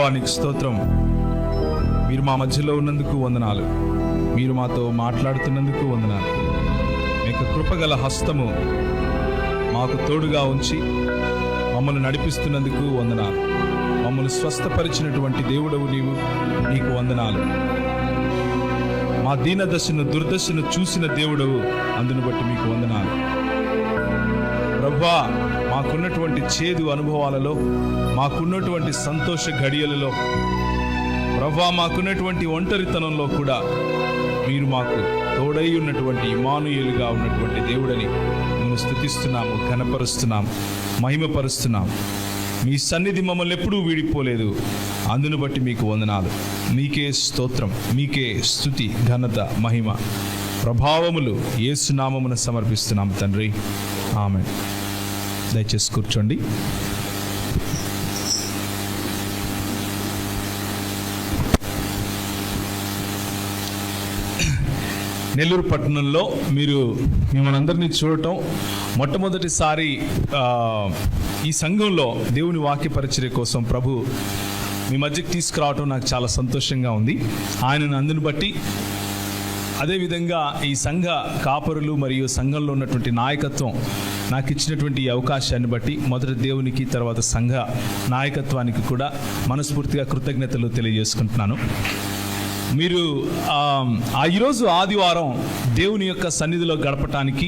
ప్రభువా, నీకు స్తోత్రం. మీరు మా మధ్యలో ఉన్నందుకు వందనాలు. మీరు మాతో మాట్లాడుతున్నందుకు వందనాలు. మీకు కృపగల హస్తము మాకు తోడుగా ఉంచి మమ్మల్ని నడిపిస్తున్నందుకు వందనాలు. మమ్మల్ని స్వస్థపరిచినటువంటి దేవుడవు నీవు, నీకు వందనాలు. మా దీనదశను దుర్దశను చూసిన దేవుడవు, అందును బట్టి మీకు వందనాలు. ప్రభువా, మాకున్నటువంటి చేదు అనుభవాలలో, మాకున్నటువంటి సంతోష ఘడియలలో, ప్రభువా, మాకున్నటువంటి ఒంటరితనంలో కూడా మీరు మాకు తోడై ఉన్నటువంటి ఇమ్మానుయేలుగా ఉన్నటువంటి దేవుడని మేము స్తుతిస్తున్నాము, ఘనపరుస్తున్నాము, మహిమపరుస్తున్నాము. మీ సన్నిధి మమ్మల్ని ఎప్పుడూ వీడిపోలేదు. అందును బట్టి మీకు వందనాలు. మీకే స్తోత్రం, మీకే స్తుతి, ఘనత, మహిమ, ప్రభావములు యేసు నామమున సమర్పిస్తున్నాం తండ్రి. ఆమేన్. దయచేసి కూర్చోండి. నెల్లూరు పట్టణంలో మీరు మిమ్మల్ని అందరినీ చూడటం మొట్టమొదటిసారి ఈ సంఘంలో దేవుని వాక్య పరిచర్య కోసం ప్రభు మీ మధ్యకి తీసుకురావటం నాకు చాలా సంతోషంగా ఉంది. ఆయనను అందుని బట్టి, అదేవిధంగా ఈ సంఘ కాపరులు మరియు సంఘంలో ఉన్నటువంటి నాయకత్వం నాకు ఇచ్చినటువంటి ఈ అవకాశాన్ని బట్టి మొదట దేవునికి, తర్వాత సంఘ నాయకత్వానికి కూడా మనస్ఫూర్తిగా కృతజ్ఞతలు తెలియజేసుకుంటున్నాను. మీరు ఈరోజు ఆదివారం దేవుని యొక్క సన్నిధిలో గడపటానికి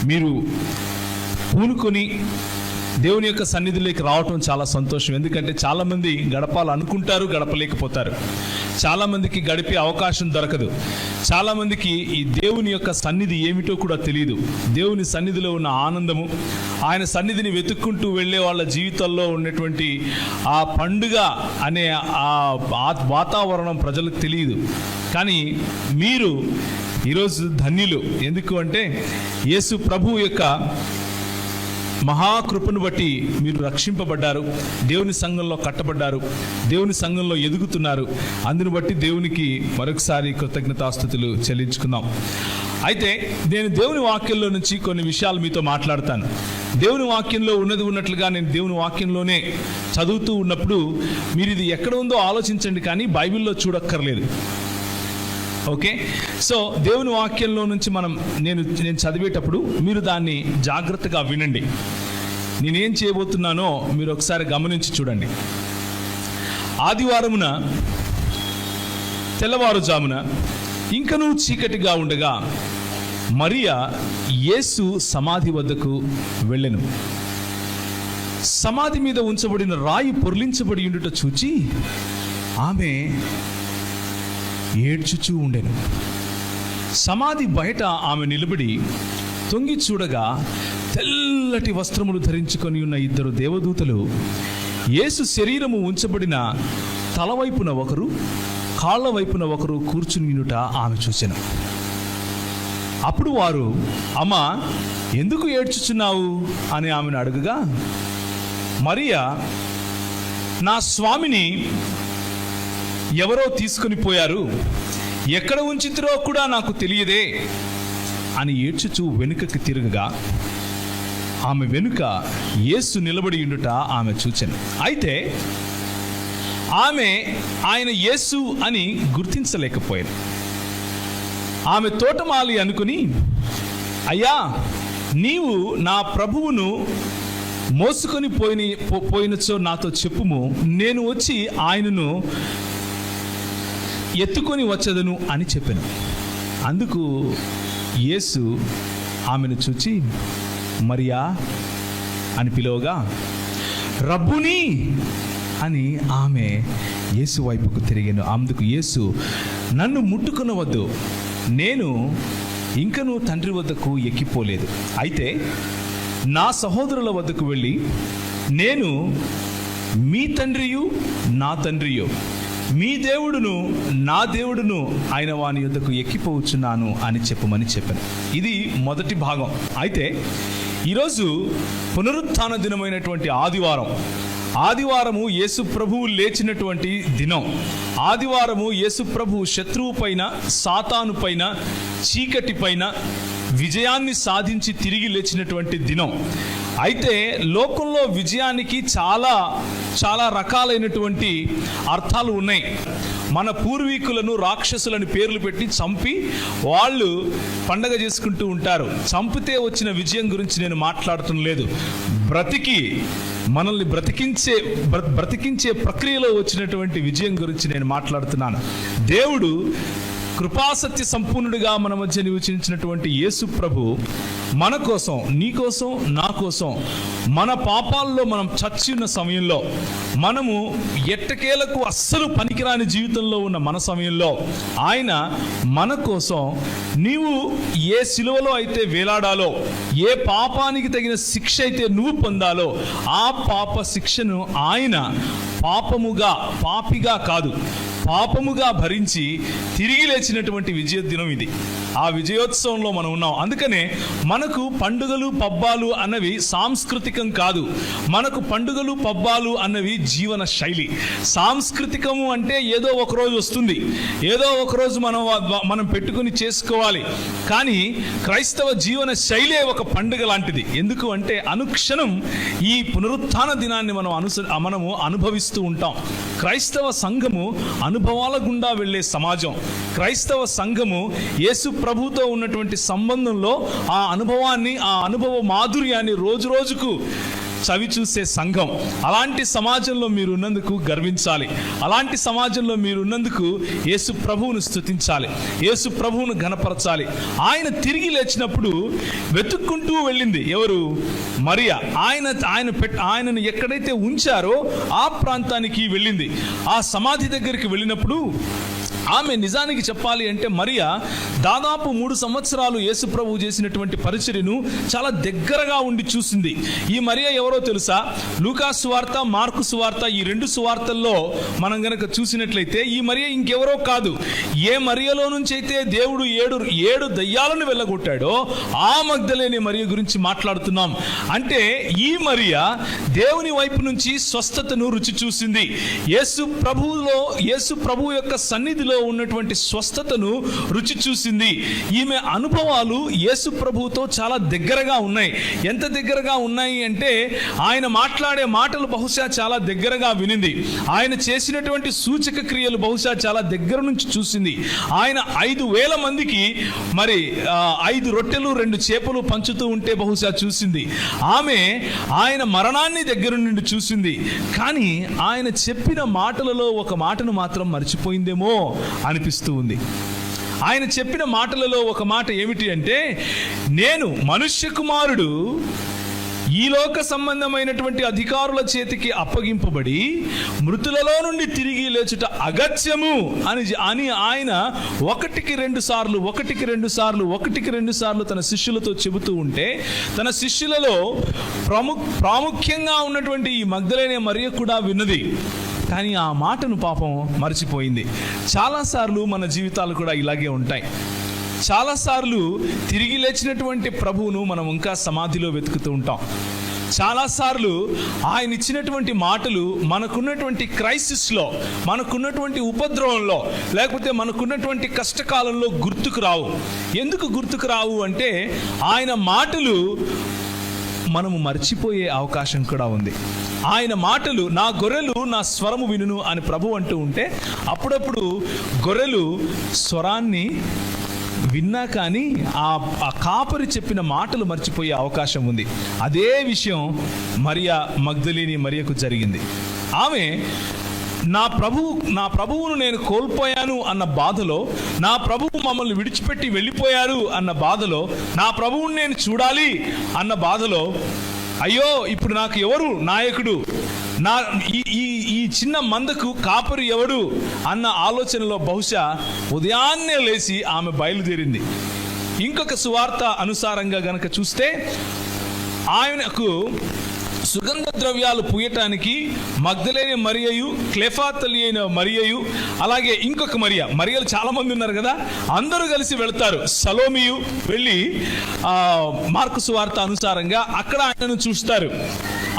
మీరు పూనుకొని దేవుని యొక్క సన్నిధిలోకి రావటం చాలా సంతోషం. ఎందుకంటే చాలామంది గడపాలనుకుంటారు, గడపలేకపోతారు. చాలామందికి గడిపే అవకాశం దొరకదు. చాలామందికి ఈ దేవుని యొక్క సన్నిధి ఏమిటో కూడా తెలియదు. దేవుని సన్నిధిలో ఉన్న ఆనందము, ఆయన సన్నిధిని వెతుక్కుంటూ వెళ్ళే వాళ్ళ జీవితాల్లో ఉన్నటువంటి ఆ పండుగ అనే ఆ వాతావరణం ప్రజలకు తెలియదు. కానీ మీరు ఈరోజు ధన్యులు. ఎందుకు అంటే యేసు ప్రభువు యొక్క మహాకృపను బట్టి మీరు రక్షింపబడ్డారు, దేవుని సంఘంలో కట్టబడ్డారు, దేవుని సంఘంలో ఎదుగుతున్నారు. అందును బట్టి దేవునికి మరొకసారి కృతజ్ఞతాస్తుతులు చెల్లించుకుందాం. అయితే నేను దేవుని వాక్యంలో నుంచి కొన్ని విషయాలు మీతో మాట్లాడతాను. దేవుని వాక్యంలో ఉన్నది ఉన్నట్లుగా నేను దేవుని వాక్యంలోనే చదువుతూ ఉన్నప్పుడు మీరు ఇది ఎక్కడ ఉందో ఆలోచించండి, కానీ బైబిల్లో చూడక్కర్లేదు. ఓకే, సో దేవుని వాక్యంలో నుంచి నేను చదివేటప్పుడు మీరు దాన్ని జాగ్రత్తగా వినండి. నేనేం చేయబోతున్నానో మీరు ఒకసారి గమనించి చూడండి. ఆదివారమున తెల్లవారుజామున ఇంకనూ చీకటిగా ఉండగా మరియా యేసు సమాధి వద్దకు వెళ్ళెను. సమాధి మీద ఉంచబడిన రాయి పొర్లించబడి ఉండుట చూచి ఆమె ఏడ్చుచూ ఉండెను. సమాధి బయట ఆమె నిలబడి తొంగి చూడగా తెల్లటి వస్త్రములు ధరించుకొని ఉన్న ఇద్దరు దేవదూతలు యేసు శరీరము ఉంచబడిన తలవైపున ఒకరు, కాళ్ళ వైపున ఒకరు కూర్చునినుట ఆమె చూసెను. అప్పుడు వారు, అమ్మా, ఎందుకు ఏడ్చుచున్నావు అని ఆమెను అడుగగా, మరియా, నా స్వామిని ఎవరో తీసుకొని పోయారు, ఎక్కడ ఉంచితిరో కూడా నాకు తెలియదే అని ఏడ్చుచూ వెనుకకి తిరగగా ఆమె వెనుక యేసు నిలబడి ఉండుట ఆమె చూచెను. అయితే ఆమె ఆయన యేసు అని గుర్తించలేకపోయాను. ఆమె తోటమాలి అనుకుని, అయ్యా, నీవు నా ప్రభువును మోసుకొని పోయినచో నాతో చెప్పుము, నేను వచ్చి ఆయనను ఎత్తుకొని వచ్చదను అని చెప్పాను. అందుకు యేసు ఆమెను చూచి మరియా అని పిలువగా, రబ్బుని అని ఆమె యేసు వైపుకు తిరిగాను. అందుకు యేసు, నన్ను ముట్టుకొనవద్దు, నేను ఇంకనూ తండ్రి వద్దకు ఎక్కిపోలేదు. అయితే నా సహోదరుల వద్దకు వెళ్ళి, నేను మీ తండ్రియు నా తండ్రియు, మీ దేవుడును నా దేవుడును ఆయన వాని యొద్దకు ఎక్కిపోవచ్చున్నాను అని చెప్పమని చెప్పాను. ఇది మొదటి భాగం. అయితే ఈరోజు పునరుత్థాన దినమైనటువంటి ఆదివారము యేసు ప్రభువు లేచినటువంటి దినం. ఆదివారము యేసు ప్రభువు శత్రువు పైన, సాతాను పైన, చీకటి పైన విజయాన్ని సాధించి తిరిగి లేచినటువంటి దినం. అయితే లోకంలో విజయానికి చాలా చాలా రకాలైనటువంటి అర్థాలు ఉన్నాయి. మన పూర్వీకులను రాక్షసులని పేర్లు పెట్టి చంపి వాళ్ళు పండగ చేసుకుంటూ ఉంటారు. చంపితే వచ్చిన విజయం గురించి నేను మాట్లాడటం లేదు. మనల్ని బ్రతికించే ప్రక్రియలో వచ్చినటువంటి విజయం గురించి నేను మాట్లాడుతున్నాను. దేవుడు కృపాసత్య సంపూర్ణుడిగా మన మధ్య నివసించినటువంటి యేసు ప్రభు మన కోసం, నీ కోసం, నా కోసం, మన పాపాల్లో మనం చచ్చి ఉన్న సమయంలో, మనము ఎట్టకేలకు అస్సలు పనికిరాని జీవితంలో ఉన్న మన సమయంలో ఆయన మన కోసం, నీవు ఏ సిలువలో అయితే వేలాడాలో, ఏ పాపానికి తగిన శిక్ష అయితే నువ్వు పొందాలో, ఆ పాప శిక్షను ఆయన పాపిగా కాదు, పాపముగా భరించి తిరిగి లేచినటువంటి విజయ దినం ఇది. ఆ విజయోత్సవంలో మనం ఉన్నాం. అందుకనే మనకు పండుగలు పబ్బాలు అన్నవి సాంస్కృతికం కాదు. మనకు పండుగలు పబ్బాలు అన్నవి జీవన శైలి. సాంస్కృతికము అంటే ఏదో ఒక రోజు వస్తుంది, ఏదో ఒక రోజు మనం పెట్టుకుని చేసుకోవాలి. కానీ క్రైస్తవ జీవన శైలే ఒక పండుగ లాంటిది. ఎందుకు అంటే అనుక్షణం ఈ పునరుత్థాన దినాన్ని మనము అనుభవిస్తూ ఉంటాం. క్రైస్తవ సంఘము అనుభవాల గుండా వెళ్ళే సమాజం. క్రైస్తవ సంఘము యేసు ప్రభుతో ఉన్నటువంటి సంబంధంలో ఆ అనుభవాన్ని, ఆ అనుభవ మాధుర్యాన్ని రోజు రోజుకు చవి చూసే సంఘం. అలాంటి సమాజంలో మీరు ఉన్నందుకు గర్వించాలి. అలాంటి సమాజంలో మీరు ఉన్నందుకు యేసు ప్రభువును స్తుతించాలి, యేసు ప్రభువును ఘనపరచాలి. ఆయన తిరిగి లేచినప్పుడు వెతుక్కుంటూ వెళ్ళింది ఎవరు? మరియా. ఆయనను ఎక్కడైతే ఉంచారో ఆ ప్రాంతానికి వెళ్ళింది. ఆ సమాధి దగ్గరికి వెళ్ళినప్పుడు ఆమె నిజానికి చెప్పాలి అంటే మరియా దాదాపు 3 సంవత్సరాలు యేసు ప్రభువు చేసినటువంటి పరిచర్యను చాలా దగ్గరగా ఉండి చూసింది. ఈ మరియా ఎవరో తెలుసా? లూకా సువార్త, మార్కు సువార్త, ఈ 2 సువార్తల్లో మనం గనక చూసినట్లయితే ఈ మరియా ఇంకెవరో కాదు. ఏ మరియలో నుంచి అయితే దేవుడు 7 దయ్యాలను వెళ్ళగొట్టాడో ఆ మగ్దలేనే మరియ గురించి మాట్లాడుతున్నాం. అంటే ఈ మరియా దేవుని వైపు నుంచి స్వస్థతను రుచి చూసింది. యేసు ప్రభువు యొక్క సన్నిధిలో ఉన్నటువంటి స్వస్థతను రుచి చూసింది. ఈమె అనుభవాలు యేసు ప్రభువుతో చాలా దగ్గరగా ఉన్నాయి. ఎంత దగ్గరగా ఉన్నాయి అంటే ఆయన మాట్లాడే మాటలు బహుశా చాలా దగ్గరగా వినింది. ఆయన చేసినటువంటి సూచక క్రియలు బహుశా చాలా దగ్గర నుంచి చూసింది. ఆయన 5,000 మందికి 5 రొట్టెలు 2 చేపలు పంచుతూ ఉంటే బహుశా చూసింది. ఆమె ఆయన మరణాన్ని దగ్గర నుండి చూసింది. కానీ ఆయన చెప్పిన మాటలలో ఒక మాటను మాత్రం మర్చిపోయిందేమో అనిపిస్తూ ఉంది. ఆయన చెప్పిన మాటలలో ఒక మాట ఏమిటి అంటే, నేను మనుష్య కుమారుడు ఈ లోక సంబంధమైనటువంటి అధికారుల చేతికి అప్పగింపబడి మృతులలో నుండి తిరిగి లేచుట అగత్యము అని ఆయన ఒకటికి రెండు సార్లు తన శిష్యులతో చెబుతూ ఉంటే, తన శిష్యులలో ప్రాముఖ్యంగా ఉన్నటువంటి ఈ మగ్దలేనే మరియ కూడా విన్నది. కానీ ఆ మాటను పాపం మర్చిపోయింది. చాలాసార్లు మన జీవితాలు కూడా ఇలాగే ఉంటాయి. చాలాసార్లు తిరిగి లేచినటువంటి ప్రభువును మనం ఇంకా సమాధిలో వెతుకుతూ ఉంటాం. చాలాసార్లు ఆయన ఇచ్చినటువంటి మాటలు మనకున్నటువంటి క్రైసిస్లో, మనకున్నటువంటి ఉపద్రవంలో, లేకపోతే మనకున్నటువంటి కష్టకాలంలో గుర్తుకు రావు. ఎందుకు గుర్తుకు రావు అంటే ఆయన మాటలు మనము మర్చిపోయే అవకాశం కూడా ఉంది. ఆయన మాటలు, నా గొర్రెలు నా స్వరము వినును అని ప్రభు అంటూ ఉంటే, అప్పుడప్పుడు గొర్రెలు స్వరాన్ని విన్నా కానీ ఆ కాపరి చెప్పిన మాటలు మర్చిపోయే అవకాశం ఉంది. అదే విషయం మగ్దలేని మరియకు జరిగింది. ఆమె నా ప్రభువును నేను కోల్పోయాను అన్న బాధలో, నా ప్రభువు మమ్మల్ని విడిచిపెట్టి వెళ్ళిపోయారు అన్న బాధలో, నా ప్రభువుని నేను చూడాలి అన్న బాధలో, అయ్యో ఇప్పుడు నాకు ఎవరు నాయకుడు, ఈ చిన్న మందకు కాపరి ఎవడు అన్న ఆలోచనలో బహుశా ఉదయాన్నే లేచి ఆమె బయలుదేరింది. ఇంకొక సువార్త అనుసారంగా గనక చూస్తే, ఆయనకు సుగంధ ద్రవ్యాలు పూయటానికి మగ్దలేని మరియయు, క్లెఫా తల్లి అయిన మరియయు, అలాగే ఇంకొక మరియలు చాలా మంది ఉన్నారు కదా, అందరూ కలిసి వెళ్తారు. సలోమియు వెళ్ళి మార్కు సువార్త అనుసారంగా అక్కడ ఆయనను చూస్తారు.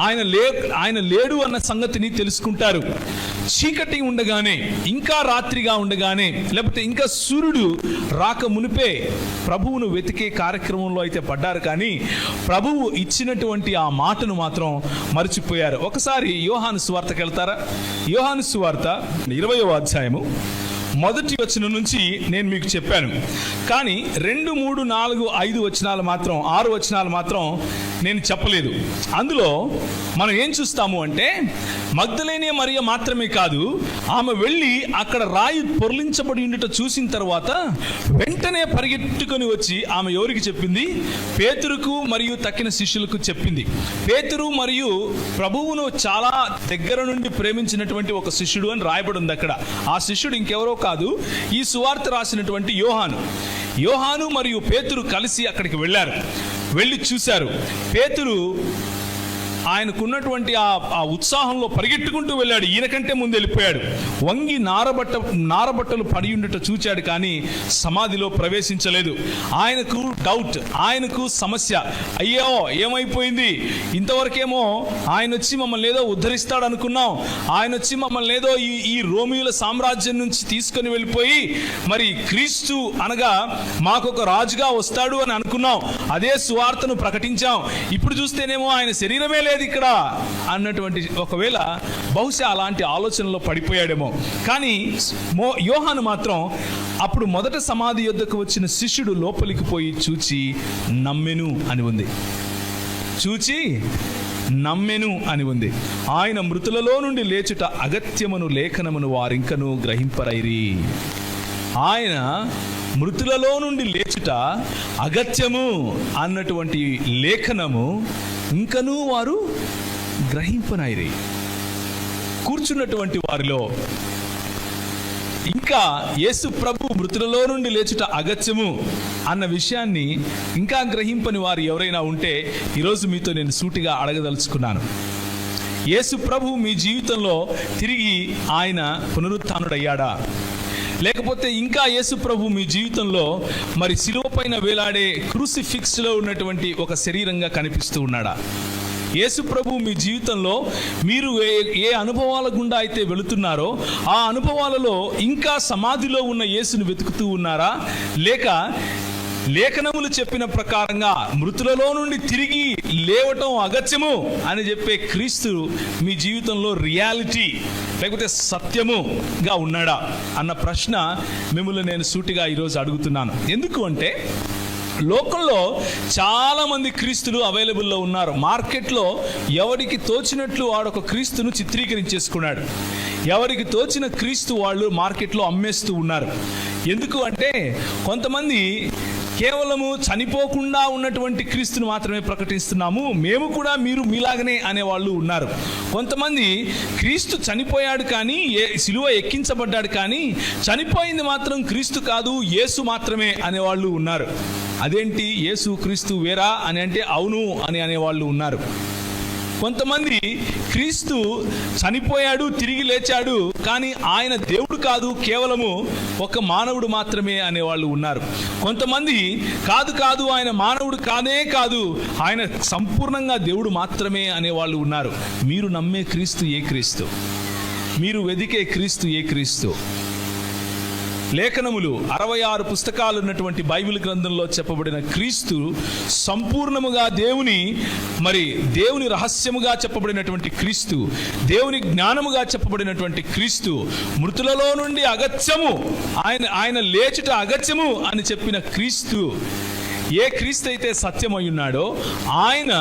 ఆయన లేడు అన్న సంగతిని తెలుసుకుంటారు. చీకటి ఉండగానే, ఇంకా రాత్రిగా ఉండగానే, లేకపోతే ఇంకా సూర్యుడు రాక మునిపే ప్రభువును వెతికే కార్యక్రమంలో అయితే పడ్డారు, కానీ ప్రభువు ఇచ్చినటువంటి ఆ మాటను మాత్రం మర్చిపోయారు. ఒకసారి యోహాను సువార్తకి వెళ్తారా? యోహాను సువార్త 20వ అధ్యాయము 1వ వచనం నుంచి నేను మీకు చెప్పాను, కానీ 2, 3, 4, 5 వచనాలు మాత్రం, 6 వచనాలు మాత్రం నేను చెప్పలేదు. అందులో మనం ఏం చూస్తాము అంటే, మగ్దలేనే మరియ మాత్రమే కాదు, ఆమె వెళ్ళి అక్కడ రాయి పొర్లించబడి ఉండుట చూసిన తర్వాత వెంటనే పరిగెట్టుకొని వచ్చి ఆమె ఎవరికి చెప్పింది? పేతురుకు మరియు తక్కిన శిష్యులకు చెప్పింది. పేతురు మరియు ప్రభువును చాలా దగ్గర నుండి ప్రేమించినటువంటి ఒక శిష్యుడు అని రాయబడి ఉంది అక్కడ. ఆ శిష్యుడు ఇంకెవరో కాదు, ఈ సువార్త రాసినటువంటి యోహాను మరియు పేతురు కలిసి అక్కడికి వెళ్ళారు. వెళ్ళి చూశారు. పేతురు ఆయనకున్నటువంటి ఆ ఉత్సాహంలో పరిగెట్టుకుంటూ వెళ్ళాడు. ఈయనకంటే ముందు వెళ్ళిపోయాడు. వంగి నారబట్టలు పడి ఉండుట చూచాడు, కానీ సమాధిలో ప్రవేశించలేదు. ఆయనకు డౌట్, ఆయనకు సమస్య. అయ్యో ఏమైపోయింది? ఇంతవరకేమో ఆయన వచ్చి మమ్మల్ని ఏదో ఉద్ధరిస్తాడు అనుకున్నాం, ఆయన వచ్చి మమ్మల్ని ఏదో ఈ రోమియుల సామ్రాజ్యం నుంచి తీసుకొని వెళ్ళిపోయి మరి క్రీస్తు అనగా మాకొక రాజుగా వస్తాడు అని అనుకున్నాం. అదే సువార్తను ప్రకటించాం. ఇప్పుడు చూస్తేనేమో ఆయన శరీరమే లేదు ఇక్కడ అన్నటువంటి, ఒకవేళ బహుశా అలాంటి ఆలోచనలో పడిపోయాడేమో. కానీ యోహాను మాత్రం అప్పుడు మొదట సమాధి యొద్దకు వచ్చిన శిష్యుడు లోపలికి పోయి చూచి నమ్మెను అని ఉంది. చూచి నమ్మెను అని ఉంది. ఆయన మృతులలో నుండి లేచుట అగత్యమును లేఖనమును వారింకను గ్రహింపరైరి. ఆయన మృతులలో నుండి లేచుట అగత్యము అన్నటువంటి లేఖనము ఇంకనూ వారు గ్రహింపనైరి. కూర్చున్నటువంటి వారిలో ఇంకా యేసు ప్రభు మృతులలో నుండి లేచుట అగత్యము అన్న విషయాన్ని ఇంకా గ్రహింపని వారు ఎవరైనా ఉంటే ఈరోజు మీతో నేను సూటిగా అడగదలుచుకున్నాను. యేసు ప్రభు మీ జీవితంలో తిరిగి ఆయన పునరుత్థానుడయ్యాడా? లేకపోతే ఇంకా యేసు ప్రభు మీ జీవితంలో మరి శిలువ పైన వేలాడే క్రూసిఫిక్స్ లో ఉన్నటువంటి ఒక శరీరంగా కనిపిస్తూ ఉన్నాడా? యేసు ప్రభు మీ జీవితంలో మీరు ఏ అనుభవాల గుండా అయితే వెళుతున్నారో ఆ అనుభవాలలో ఇంకా సమాధిలో ఉన్న యేసును వెతుకుతూ ఉన్నారా? లేక లేఖనములు చెప్పిన ప్రకారంగా మృతులలో నుండి తిరిగి లేవటం అగత్యము అని చెప్పే క్రీస్తు మీ జీవితంలో రియాలిటీ లేకపోతే సత్యముగా ఉన్నాడా అన్న ప్రశ్న మిమ్మల్ని నేను సూటిగా ఈరోజు అడుగుతున్నాను. ఎందుకు అంటే లోకంలో చాలా మంది క్రీస్తులు అవైలబుల్లో ఉన్నారు. మార్కెట్లో ఎవరికి తోచినట్లు వాడొక క్రీస్తును చిత్రీకరించేసుకున్నాడు. ఎవరికి తోచిన క్రీస్తు వాళ్ళు మార్కెట్లో అమ్మేస్తూ ఉన్నారు. ఎందుకు అంటే కొంతమంది కేవలము చనిపోకుండా ఉన్నటువంటి క్రీస్తును మాత్రమే ప్రకటిస్తున్నాము, మేము కూడా మీరు మీలాగనే అనేవాళ్ళు ఉన్నారు. కొంతమంది క్రీస్తు చనిపోయాడు కానీ సిలువ ఎక్కించబడ్డాడు కానీ చనిపోయింది మాత్రం క్రీస్తు కాదు, యేసు మాత్రమే అనేవాళ్ళు ఉన్నారు. అదేంటి యేసు క్రీస్తు వేరా అని అంటే అవును అని అనేవాళ్ళు ఉన్నారు. కొంతమంది క్రీస్తు చనిపోయాడు తిరిగి లేచాడు కానీ ఆయన దేవుడు కాదు, కేవలము ఒక మానవుడు మాత్రమే అనేవాళ్ళు ఉన్నారు. కొంతమంది కాదు ఆయన మానవుడు కాదే కాదు, ఆయన సంపూర్ణంగా దేవుడు మాత్రమే అనేవాళ్ళు ఉన్నారు. మీరు నమ్మే క్రీస్తు ఏ క్రీస్తు? మీరు వెదికే క్రీస్తు ఏ క్రీస్తు? లేఖనములు 66 పుస్తకాలు ఉన్నటువంటి బైబిల్ గ్రంథంలో చెప్పబడిన క్రీస్తు సంపూర్ణముగా దేవుని రహస్యముగా చెప్పబడినటువంటి క్రీస్తు, దేవుని జ్ఞానముగా చెప్పబడినటువంటి క్రీస్తు, మృతులలో నుండి అగత్యము ఆయన లేచుట అగత్యము అని చెప్పిన క్రీస్తు. ఏ క్రీస్తు అయితే సత్యమై ఉన్నాడో ఆయన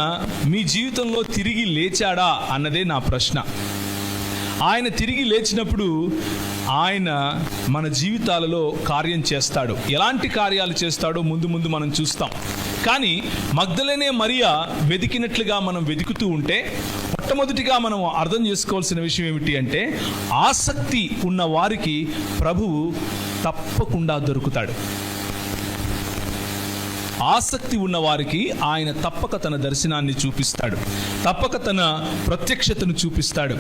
మీ జీవితంలో తిరిగి లేచాడా అన్నదే నా ప్రశ్న. ఆయన తిరిగి లేచినప్పుడు ఆయన మన జీవితాలలో కార్యం చేస్తాడు. ఎలాంటి కార్యాలు చేస్తాడో ముందు మనం చూస్తాం. కానీ మగ్దలేనే మరియా వెతికినట్లుగా మనం వెతుకుతూ ఉంటే మొట్టమొదటిగా మనం అర్థం చేసుకోవాల్సిన విషయం ఏమిటి అంటే ఆసక్తి ఉన్న వారికి ప్రభువు తప్పకుండా దొరుకుతాడు. ఆసక్తి ఉన్న వారికి ఆయన తప్పక తన దర్శనాన్ని చూపిస్తాడు, తప్పక తన ప్రత్యక్షతను చూపిస్తాడు.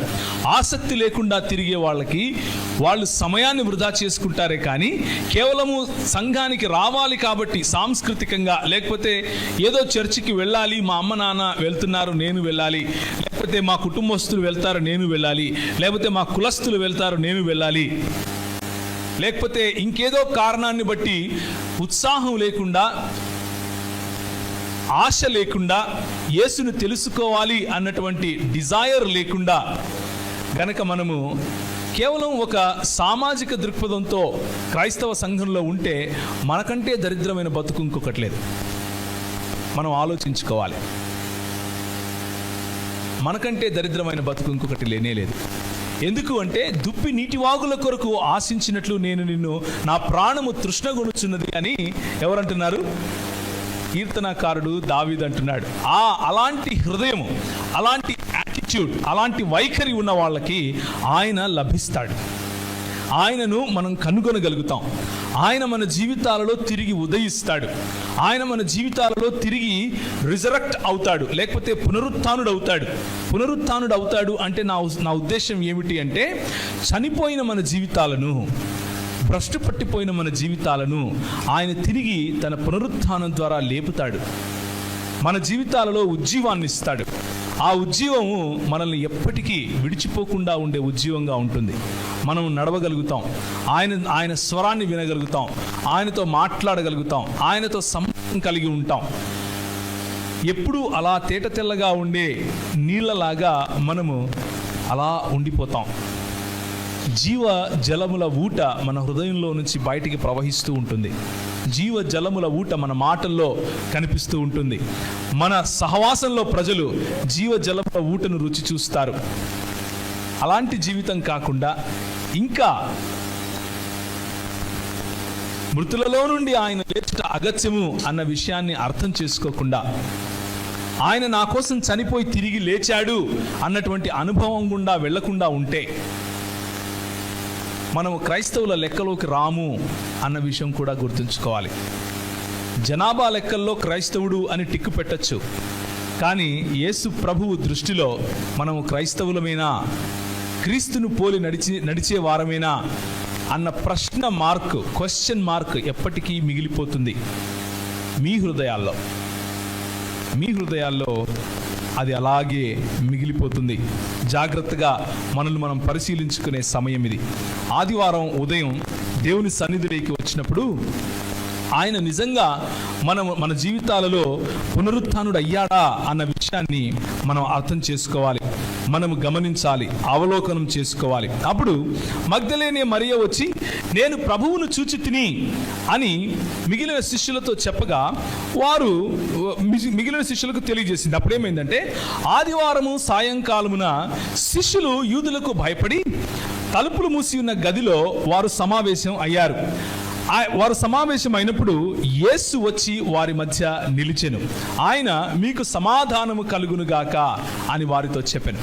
ఆసక్తి లేకుండా తిరిగే వాళ్ళకి వాళ్ళు సమయాన్ని వృధా చేసుకుంటారే కానీ కేవలము సంఘానికి రావాలి కాబట్టి సాంస్కృతికంగా, లేకపోతే ఏదో చర్చికి వెళ్ళాలి, మా అమ్మ నాన్న వెళ్తున్నారు నేను వెళ్ళాలి, లేకపోతే మా కుటుంబస్తులు వెళ్తారు నేను వెళ్ళాలి, లేకపోతే మా కులస్తులు వెళ్తారు నేను వెళ్ళాలి, లేకపోతే ఇంకేదో కారణాన్ని బట్టి ఉత్సాహం లేకుండా, ఆశ లేకుండా, యేసును తెలుసుకోవాలి అన్నటువంటి డిజైర్ లేకుండా గనక మనము కేవలం ఒక సామాజిక దృక్పథంతో క్రైస్తవ సంఘంలో ఉంటే మనకంటే దరిద్రమైన బతుకు ఇంకొకటి లేదు. మనం ఆలోచించుకోవాలి. మనకంటే దరిద్రమైన బతుకు ఇంకొకటి లేనే లేదు. ఎందుకు అంటే దుప్పి నీటివాగుల కొరకు ఆశించినట్లు నేను నిన్ను నా ప్రాణము తృష్ణగొనుచున్నది అని ఎవరంటున్నారు? కీర్తనకారుడు దావీదు అంటున్నాడు. అలాంటి హృదయము, అలాంటి యాటిట్యూడ్, అలాంటి వైఖరి ఉన్న వాళ్ళకి ఆయన లభిస్తాడు. ఆయనను మనం కనుగొనగలుగుతాం. ఆయన మన జీవితాలలో తిరిగి ఉదయిస్తాడు. ఆయన మన జీవితాలలో తిరిగి రిజరెక్ట్ అవుతాడు, లేకపోతే పునరుత్థానుడు అవుతాడు. పునరుత్థానుడు అవుతాడు అంటే నా ఉద్దేశం ఏమిటి అంటే, చనిపోయిన మన జీవితాలను, భ్రష్టు పట్టిపోయిన మన జీవితాలను ఆయన తిరిగి తన పునరుత్థానం ద్వారా లేపుతాడు. మన జీవితాలలో ఉజ్జీవాన్ని ఇస్తాడు. ఆ ఉజ్జీవము మనల్ని ఎప్పటికీ విడిచిపోకుండా ఉండే ఉజ్జీవంగా ఉంటుంది. మనం నడవగలుగుతాం, ఆయన స్వరాన్ని వినగలుగుతాం, ఆయనతో మాట్లాడగలుగుతాం, ఆయనతో సంబంధం కలిగి ఉంటాం. ఎప్పుడూ అలా తేట తెల్లగా ఉండే నీళ్ళలాగా మనము అలా ఉండిపోతాం. జీవ జలముల ఊట మన హృదయంలో నుంచి బయటికి ప్రవహిస్తూ ఉంటుంది. జీవ జలముల ఊట మన మాటల్లో కనిపిస్తూ ఉంటుంది. మన సహవాసంలో ప్రజలు జీవ జలముల ఊటను రుచి చూస్తారు. అలాంటి జీవితం కాకుండా ఇంకా మృతులలో నుండి ఆయన లేచుట అగత్యము అన్న విషయాన్ని అర్థం చేసుకోకుండా, ఆయన నా కోసం చనిపోయి తిరిగి లేచాడు అన్నటువంటి అనుభవం గుండా వెళ్లకుండా ఉంటే మనము క్రైస్తవుల లెక్కలోకి రాము అన్న విషయం కూడా గుర్తుంచుకోవాలి. జనాభా లెక్కల్లో క్రైస్తవుడు అని టిక్కు పెట్టచ్చు, కానీ యేసు ప్రభువు దృష్టిలో మనము క్రైస్తవులమేనా, క్రీస్తును పోలి నడిచే వారమేనా అన్న క్వశ్చన్ మార్క్ ఎప్పటికీ మిగిలిపోతుంది మీ హృదయాల్లో అది అలాగే మిగిలిపోతుంది. జాగ్రత్తగా మనల్ని మనం పరిశీలించుకునే సమయం ఇది. ఆదివారం ఉదయం దేవుని సన్నిధిలోకి వచ్చినప్పుడు ఆయన నిజంగా మన జీవితాలలో పునరుత్థానుడు అయ్యాడా అన్న విషయాన్ని మనం అర్థం చేసుకోవాలి, మనము గమనించాలి, అవలోకనం చేసుకోవాలి. అప్పుడు మగ్దలేనే మరియ వచ్చి నేను ప్రభువును చూచి తిని అని మిగిలిన శిష్యులతో చెప్పగా వారు మిగిలిన శిష్యులకు తెలియజేసింది. అప్పుడేమైందంటే ఆదివారము సాయంకాలమున శిష్యులు యూదులకు భయపడి తలుపులు మూసి ఉన్న గదిలో వారు సమావేశం అయ్యారు. వారు సమావేశం అయినప్పుడు యేసు వచ్చి వారి మధ్య నిలిచెను. ఆయన మీకు సమాధానము కలుగునుగాక అని వారితో చెప్పెను.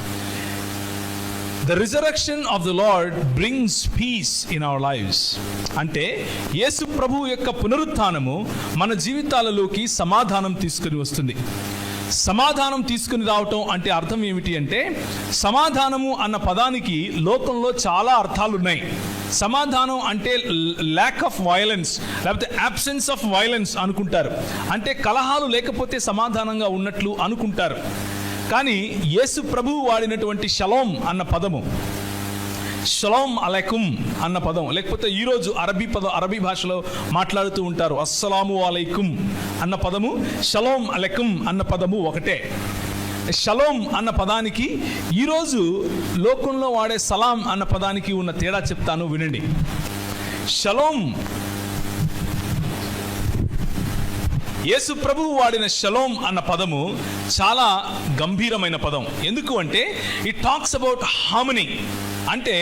The resurrection of the Lord brings peace in our lives. అంటే యేసు ప్రభువు యొక్క పునరుత్థానము మన జీవితాలలోకి సమాధానం తీసుకుని వస్తుంది. సమాధానం తీసుకుని రావటం అంటే అర్థం ఏమిటి అంటే, సమాధానము అన్న పదానికి లోకంలో చాలా అర్థాలు ఉన్నాయి. సమాధానం అంటే ల్యాక్ ఆఫ్ వైలెన్స్, లేకపోతే అబ్సెన్స్ ఆఫ్ వైలెన్స్ అనుకుంటారు. అంటే కలహాలు లేకపోతే సమాధానంగా ఉన్నట్లు అనుకుంటారు. కానీ యేసు ప్రభువు వాడినటువంటి షలోమ్ అన్న పదము, షలోమ్ అలైకుం అన్న పదం, లేకపోతే ఈరోజు అరబీ భాషలో మాట్లాడుతూ ఉంటారు అస్సలాము అలైకుం అన్న పదము, షలోమ్ అలైకుం అన్న పదము ఒకటే. షలోమ్ అన్న పదానికి ఈరోజు లోకంలో వాడే సలాం అన్న పదానికి ఉన్న తేడా చెప్తాను వినండి. షలోమ్, యేసు ప్రభువు వాడిన షలోమ్ అన్న పదము చాలా గంభీరమైన పదం. ఎందుకు అంటే ఇట్ టాక్స్ అబౌట్ హార్మనీ, అంటే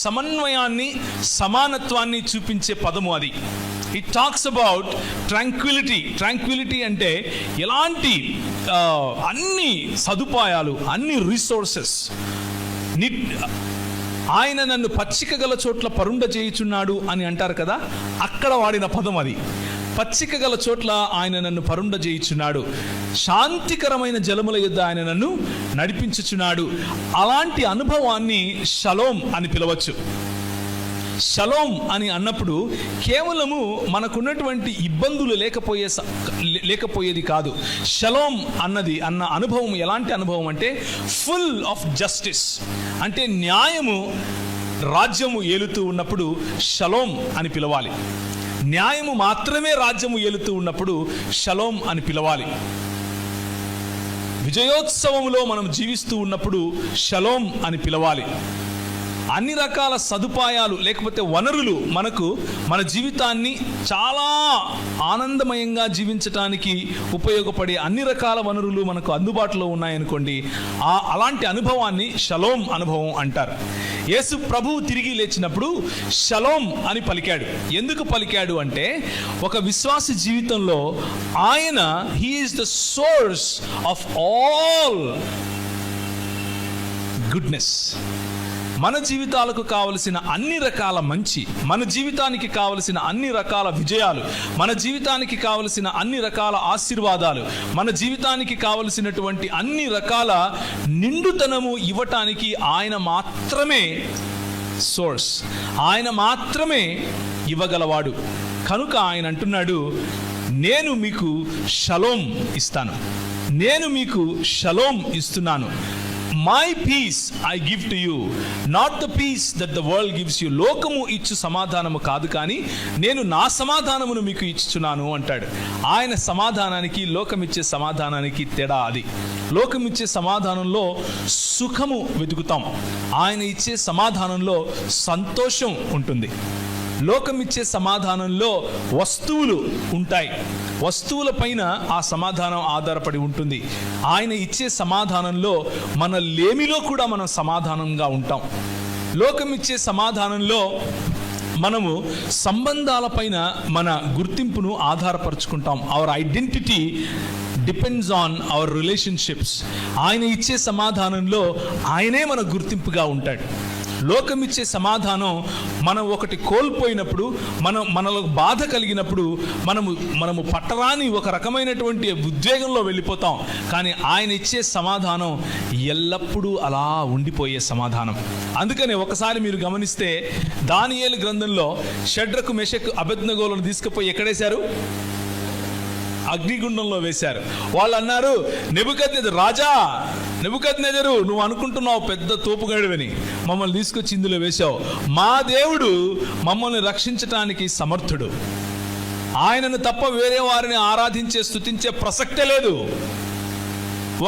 సమన్వయాన్ని, సమానత్వాన్ని చూపించే పదము అది. ఇట్ టాక్స్ అబౌట్ ట్రాంక్విలిటీ అంటే ఎలాంటి అన్ని సదుపాయాలు, అన్ని రిసోర్సెస్. ఆయన నన్ను పచ్చిక గల చోట్ల పరుండ చేయుచున్నాడు అని అంటారు కదా, అక్కడ వాడిన పదం అది. పచ్చిక గల చోట్ల ఆయన నన్ను పరుండజేయుచున్నాడు, శాంతికరమైన జలముల యొద్ద ఆయన నన్ను నడిపించుచున్నాడు. అలాంటి అనుభవాన్ని షలోం అని పిలవచ్చు. షలోం అని అన్నప్పుడు కేవలము మనకున్నటువంటి ఇబ్బందులు లేకపోయేది కాదు. షలోం అన్న అనుభవం ఎలాంటి అనుభవం అంటే ఫుల్ ఆఫ్ జస్టిస్, అంటే న్యాయము రాజ్యము ఏలుతూ ఉన్నప్పుడు షలోం అని పిలవాలి. న్యాయము మాత్రమే రాజ్యము ఏలుతూ ఉన్నప్పుడు షలోం అని పిలవాలి. విజయోత్సవములో మనం జీవిస్తూ ఉన్నప్పుడు షలోం అని పిలవాలి. అన్ని రకాల సదుపాయాలు లేకపోతే వనరులు మనకు మన జీవితాన్ని చాలా ఆనందమయంగా జీవించటానికి ఉపయోగపడే అన్ని రకాల వనరులు మనకు అందుబాటులో ఉన్నాయనుకోండి, అలాంటి అనుభవాన్ని షలోం అనుభవం అంటారు. యేసు ప్రభువు తిరిగి లేచినప్పుడు షలోం అని పలికాడు. ఎందుకు పలికాడు అంటే ఒక విశ్వాసి జీవితంలో ఆయన he is the source of all goodness. మన జీవితాలకు కావలసిన అన్ని రకాల మంచి, మన జీవితానికి కావలసిన అన్ని రకాల విజయాలు, మన జీవితానికి కావలసిన అన్ని రకాల ఆశీర్వాదాలు, మన జీవితానికి కావలసినటువంటి అన్ని రకాల నిండుతనము ఇవ్వటానికి ఆయన మాత్రమే సోర్స్, ఆయన మాత్రమే ఇవ్వగలవాడు. కనుక ఆయన అంటున్నాడు, నేను మీకు షలోం ఇస్తాను, నేను మీకు షలోం ఇస్తున్నాను. My peace I give to you, not the peace that the world gives you. లోకము ఇచ్చు సమాధానము కాదు, కానీ నేను నా సమాధానమును మీకు ఇచ్చుచున్నాను అంటాడు. ఆయన సమాధానానికి లోకమిచ్చే సమాధానానికి తేడా అది. లోకమిచ్చే సమాధానంలో సుఖము వెతుకుతాం, ఆయన ఇచ్చే సమాధానంలో సంతోషం ఉంటుంది. లోకమిచ్చే సమాధానంలో వస్తువులు ఉంటాయి, వస్తువుల పైన ఆ సమాధానం ఆధారపడి ఉంటుంది. ఆయన ఇచ్చే సమాధానంలో మన లేమిలో కూడా మనం సమాధానంగా ఉంటాం. లోకమిచ్చే సమాధానంలో మనము సంబంధాలపైన మన గుర్తింపును ఆధారపరుచుకుంటాం. Our identity depends on our relationships. ఆయన ఇచ్చే సమాధానంలో ఆయనే మన గుర్తింపుగా ఉంటాడు. లోకమిచ్చే సమాధానం మనం ఒకటి కోల్పోయినప్పుడు, మనలో బాధ కలిగినప్పుడు మనము పట్టరాని ఒక రకమైనటువంటి ఉద్వేగంలో వెళ్ళిపోతాం. కానీ ఆయన ఇచ్చే సమాధానం ఎల్లప్పుడూ అలా ఉండిపోయే సమాధానం. అందుకనే ఒకసారి మీరు గమనిస్తే దానియేలు గ్రంథంలో షడ్రకు మెషకు అబేద్నెగోలను తీసుకుపోయి ఎక్కడేశారు? అగ్నిగుండంలో వేశారు. వాళ్ళు అన్నారు, నెబుకద్నెజరు రాజా, నెబుకద్నెజరు నువ్వు అనుకుంటున్నావు పెద్ద తోపుగాడివని, మమ్మల్ని తీసుకొచ్చి ఇందులో వేశావు. మా దేవుడు మమ్మల్ని రక్షించటానికి సమర్థుడు, ఆయనను తప్ప వేరే వారిని ఆరాధించే స్తుతించే ప్రసక్తే లేదు.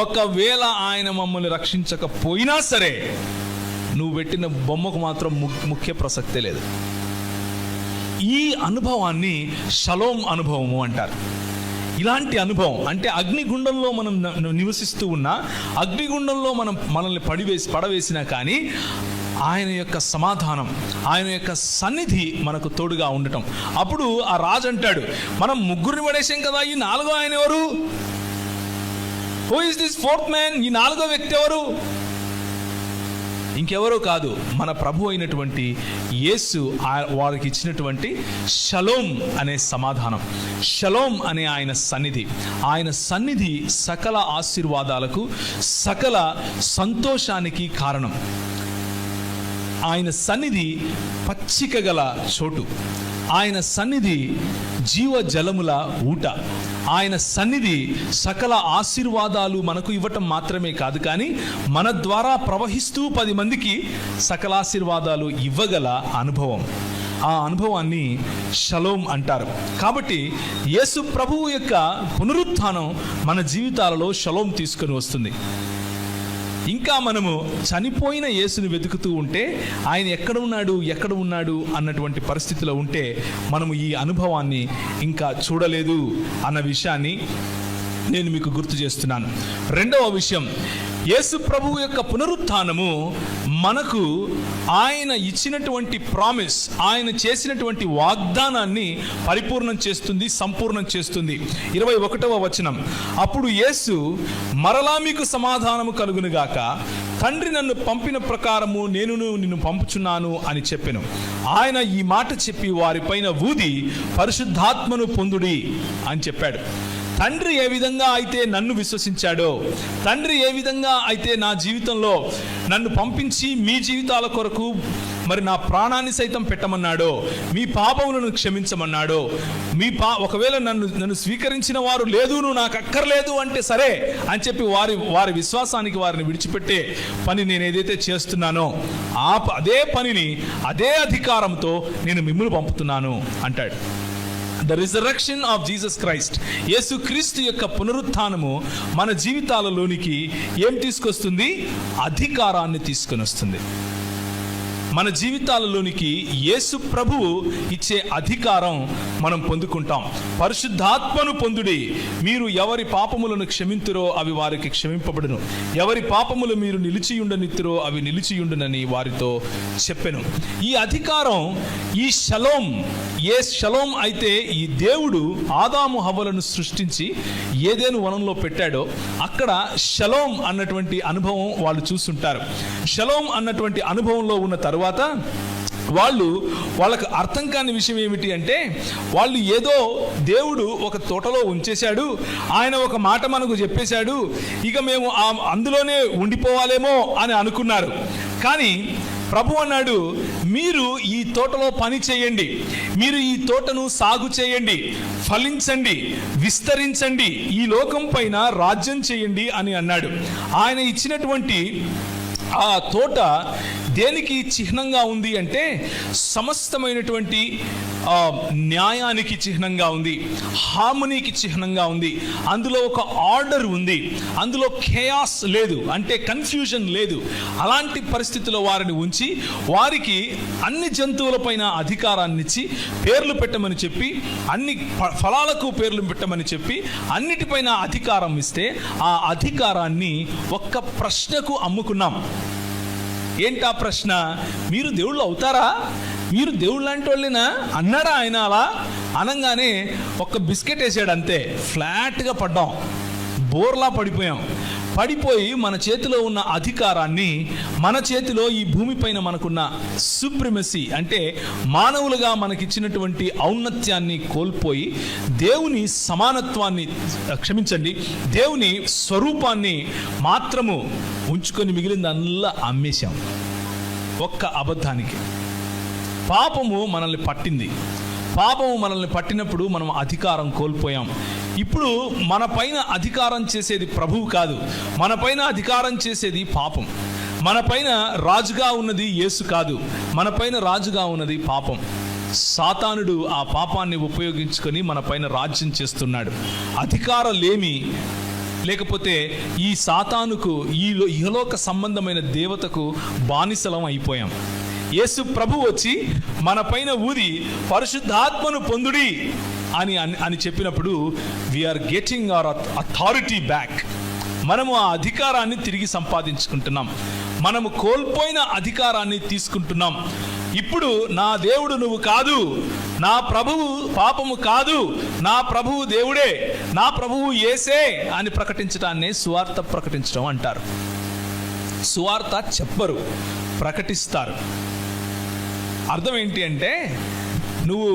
ఒకవేళ ఆయన మమ్మల్ని రక్షించకపోయినా సరే నువ్వు పెట్టిన బొమ్మకు మాత్రం ముఖ్య ప్రసక్తే లేదు. ఈ అనుభవాన్ని షలోం అనుభవము అంటారు. ఇలాంటి అనుభవం అంటే అగ్నిగుండంలో మనం నివసిస్తూ ఉన్నా, అగ్నిగుండంలో మనల్ని పడవేసినా కానీ ఆయన యొక్క సమాధానం, ఆయన యొక్క సన్నిధి మనకు తోడుగా ఉండటం. అప్పుడు ఆ రాజు అంటాడు, మనం ముగ్గురిని పడేసాం కదా, ఈ నాలుగో ఆయన ఎవరు? Who is this fourth man? ఈ నాలుగో వ్యక్తి ఎవరు? ఇంకెవరో కాదు, మన ప్రభు అయినటువంటి యేసు వారికి ఇచ్చినటువంటి షలోం అనే సమాధానం, షలోం అనే ఆయన సన్నిధి. ఆయన సన్నిధి సకల ఆశీర్వాదాలకు, సకల సంతోషానికి కారణం. ఆయన సన్నిధి పచ్చిక గల చోటు, ఆయన సన్నిధి జీవ జలముల ఊట, ఆయన సన్నిధి సకల ఆశీర్వాదాలు మనకు ఇవ్వటం మాత్రమే కాదు, కానీ మన ద్వారా ప్రవహిస్తూ 10 మందికి సకల ఆశీర్వాదాలు ఇవ్వగల అనుభవం. ఆ అనుభవాన్ని షలోం అంటారు. కాబట్టి యేసు ప్రభువు యొక్క పునరుత్థానం మన జీవితాలలో షలోం తీసుకొని వస్తుంది. ఇంకా మనము చనిపోయిన యేసుని వెతుకుతూ ఉంటే, ఆయన ఎక్కడ ఉన్నాడు అన్నటువంటి పరిస్థితిలో ఉంటే మనము ఈ అనుభవాన్ని ఇంకా చూడలేదు అన్న విషయాన్ని నేను మీకు గుర్తు చేస్తున్నాను. రెండవ విషయం, యేసు ప్రభువు యొక్క పునరుత్థానము మనకు ఆయన ఇచ్చినటువంటి ప్రామిస్, ఆయన చేసినటువంటి వాగ్దానాన్ని పరిపూర్ణం చేస్తుంది, సంపూర్ణం చేస్తుంది. 21వ వచనం, అప్పుడు యేసు మరలా మీకు సమాధానము కలుగునుగాక, తండ్రి నన్ను పంపిన ప్రకారము నేను నిన్ను పంపుచున్నాను అని చెప్పెను. ఆయన ఈ మాట చెప్పి వారిపైన ఊది పరిశుద్ధాత్మను పొందుడి అని చెప్పాడు. తండ్రి ఏ విధంగా అయితే నన్ను విశ్వసించాడో, తండ్రి ఏ విధంగా అయితే నా జీవితంలో నన్ను పంపించి మీ జీవితాల కొరకు మరి నా ప్రాణాన్ని సైతం పెట్టమన్నాడో, మీ పాపములను క్షమించమన్నాడో, ఒకవేళ నన్ను స్వీకరించిన వారు లేదు, నువ్వు నాకు అక్కర్లేదు అంటే సరే అని చెప్పి వారి విశ్వాసానికి వారిని విడిచిపెట్టే పని నేను ఏదైతే చేస్తున్నానో అదే పనిని అదే అధికారంతో నేను మిమ్మల్ని పంపుతున్నాను అంటాడు. The resurrection of Jesus Christ, Yesu Kristu యొక్క పునరుత్థానము మన జీవితాలలోనికి ఏం తీసుకొస్తుంది? అధికారాన్ని తీసుకొని వస్తుంది. మన జీవితాలలోనికి యేసు ప్రభువు ఇచ్చే అధికారం మనం పొందుకుంటాం. పరిశుద్ధాత్మను పొందుడి, మీరు ఎవరి పాపములను క్షమింతురో అవి వారికి క్షమింపబడును, ఎవరి పాపములు మీరు నిలిచియుండనిత్తురో అవి నిలిచియుండునని వారితో చెప్పెను. ఈ అధికారం, ఈ షలోం, ఏ షలోం అయితే ఈ దేవుడు ఆదాము హవ్వలను సృష్టించి ఏదేను వనంలో పెట్టాడో అక్కడ షలోం అన్నటువంటి అనుభవం వాళ్ళు చూస్తుంటారు. షలోం అన్నటువంటి అనుభవంలో ఉన్న తరువాత వాళ్ళకు అర్థం కాని విషయం ఏమిటి అంటే, వాళ్ళు ఏదో దేవుడు ఒక తోటలో ఉంచేశాడు, ఆయన ఒక మాట మనకు చెప్పేశాడు, ఇక మేము అందులోనే ఉండిపోవాలేమో అని అనుకున్నారు. కానీ ప్రభు అన్నాడు, మీరు ఈ తోటలో పని చేయండి, మీరు ఈ తోటను సాగు చేయండి, ఫలించండి, విస్తరించండి, ఈ లోకం పైన రాజ్యం చేయండి అని అన్నాడు. ఆయన ఇచ్చినటువంటి ఆ తోట దేనికి చిహ్నంగా ఉంది అంటే, సమస్తమైనటువంటి న్యాయానికి చిహ్నంగా ఉంది, హార్మనీకి చిహ్నంగా ఉంది. అందులో ఒక ఆర్డర్ ఉంది, అందులో ఖేయాస్ లేదు, అంటే కన్ఫ్యూజన్ లేదు. అలాంటి పరిస్థితిలో వారిని ఉంచి వారికి అన్ని జంతువులపైన అధికారాన్ని ఇచ్చి పేర్లు పెట్టమని చెప్పి, అన్ని ఫలాలకు పేర్లు పెట్టమని చెప్పి అన్నిటిపైన అధికారం ఇస్తే ఆ అధికారాన్ని ఒక్క ప్రశ్నకు అమ్ముకున్నాం. ఏంటా ప్రశ్న? మీరు దేవుళ్ళు అవుతారా? మీరు దేవుళ్ళు లాంటి వాళ్ళేనా అన్నాడా ఆయన? అలా అనగానే ఒక్క బిస్కెట్ వేసాడు అంతే, ఫ్లాట్గా పడ్డాం, బోర్లా పడిపోయి మన చేతిలో ఉన్న అధికారాన్ని, మన చేతిలో ఈ భూమిపైన మనకున్న సుప్రిమసీ అంటే మానవులుగా మనకిచ్చినటువంటి ఔన్నత్యాన్ని కోల్పోయి దేవుని సమానత్వాన్ని, దేవుని స్వరూపాన్ని మాత్రము ఉంచుకొని మిగిలిందల్లా అమ్మేశాం ఒక్క అబద్ధానికి. పాపము మనల్ని పట్టినప్పుడు మనం అధికారం కోల్పోయాం. ఇప్పుడు మన పైన అధికారం చేసేది ప్రభువు కాదు, మన పైన అధికారం చేసేది పాపం. మన పైన రాజుగా ఉన్నది యేసు కాదు, మన పైన రాజుగా ఉన్నది పాపం. సాతానుడు ఆ పాపాన్ని ఉపయోగించుకొని మన పైన రాజ్యం చేస్తున్నాడు. అధికారలేమి లేకపోతే ఈ సాతానుకు, ఈ ఇహలోక సంబంధమైన దేవతకు బానిసలం అయిపోయాం. యేసు ప్రభు వచ్చి మన పైన ఊది పరిశుద్ధాత్మను పొందుడి అని చెప్పినప్పుడు we're getting our authority back. మనము ఆ అధికారాన్ని తిరిగి సంపాదించుకుంటున్నాం, మనము కోల్పోయిన అధికారాన్ని తీసుకుంటున్నాం. ఇప్పుడు నా దేవుడు నువ్వు కాదు, నా ప్రభువు పాపము కాదు, నా ప్రభువు దేవుడే, నా ప్రభువు యేసే అని ప్రకటించడాన్ని సువార్త ప్రకటించడం అంటారు. సువార్త చెప్పరు, ప్రకటిస్తారు. అర్థం ఏంటి అంటే, నువ్వు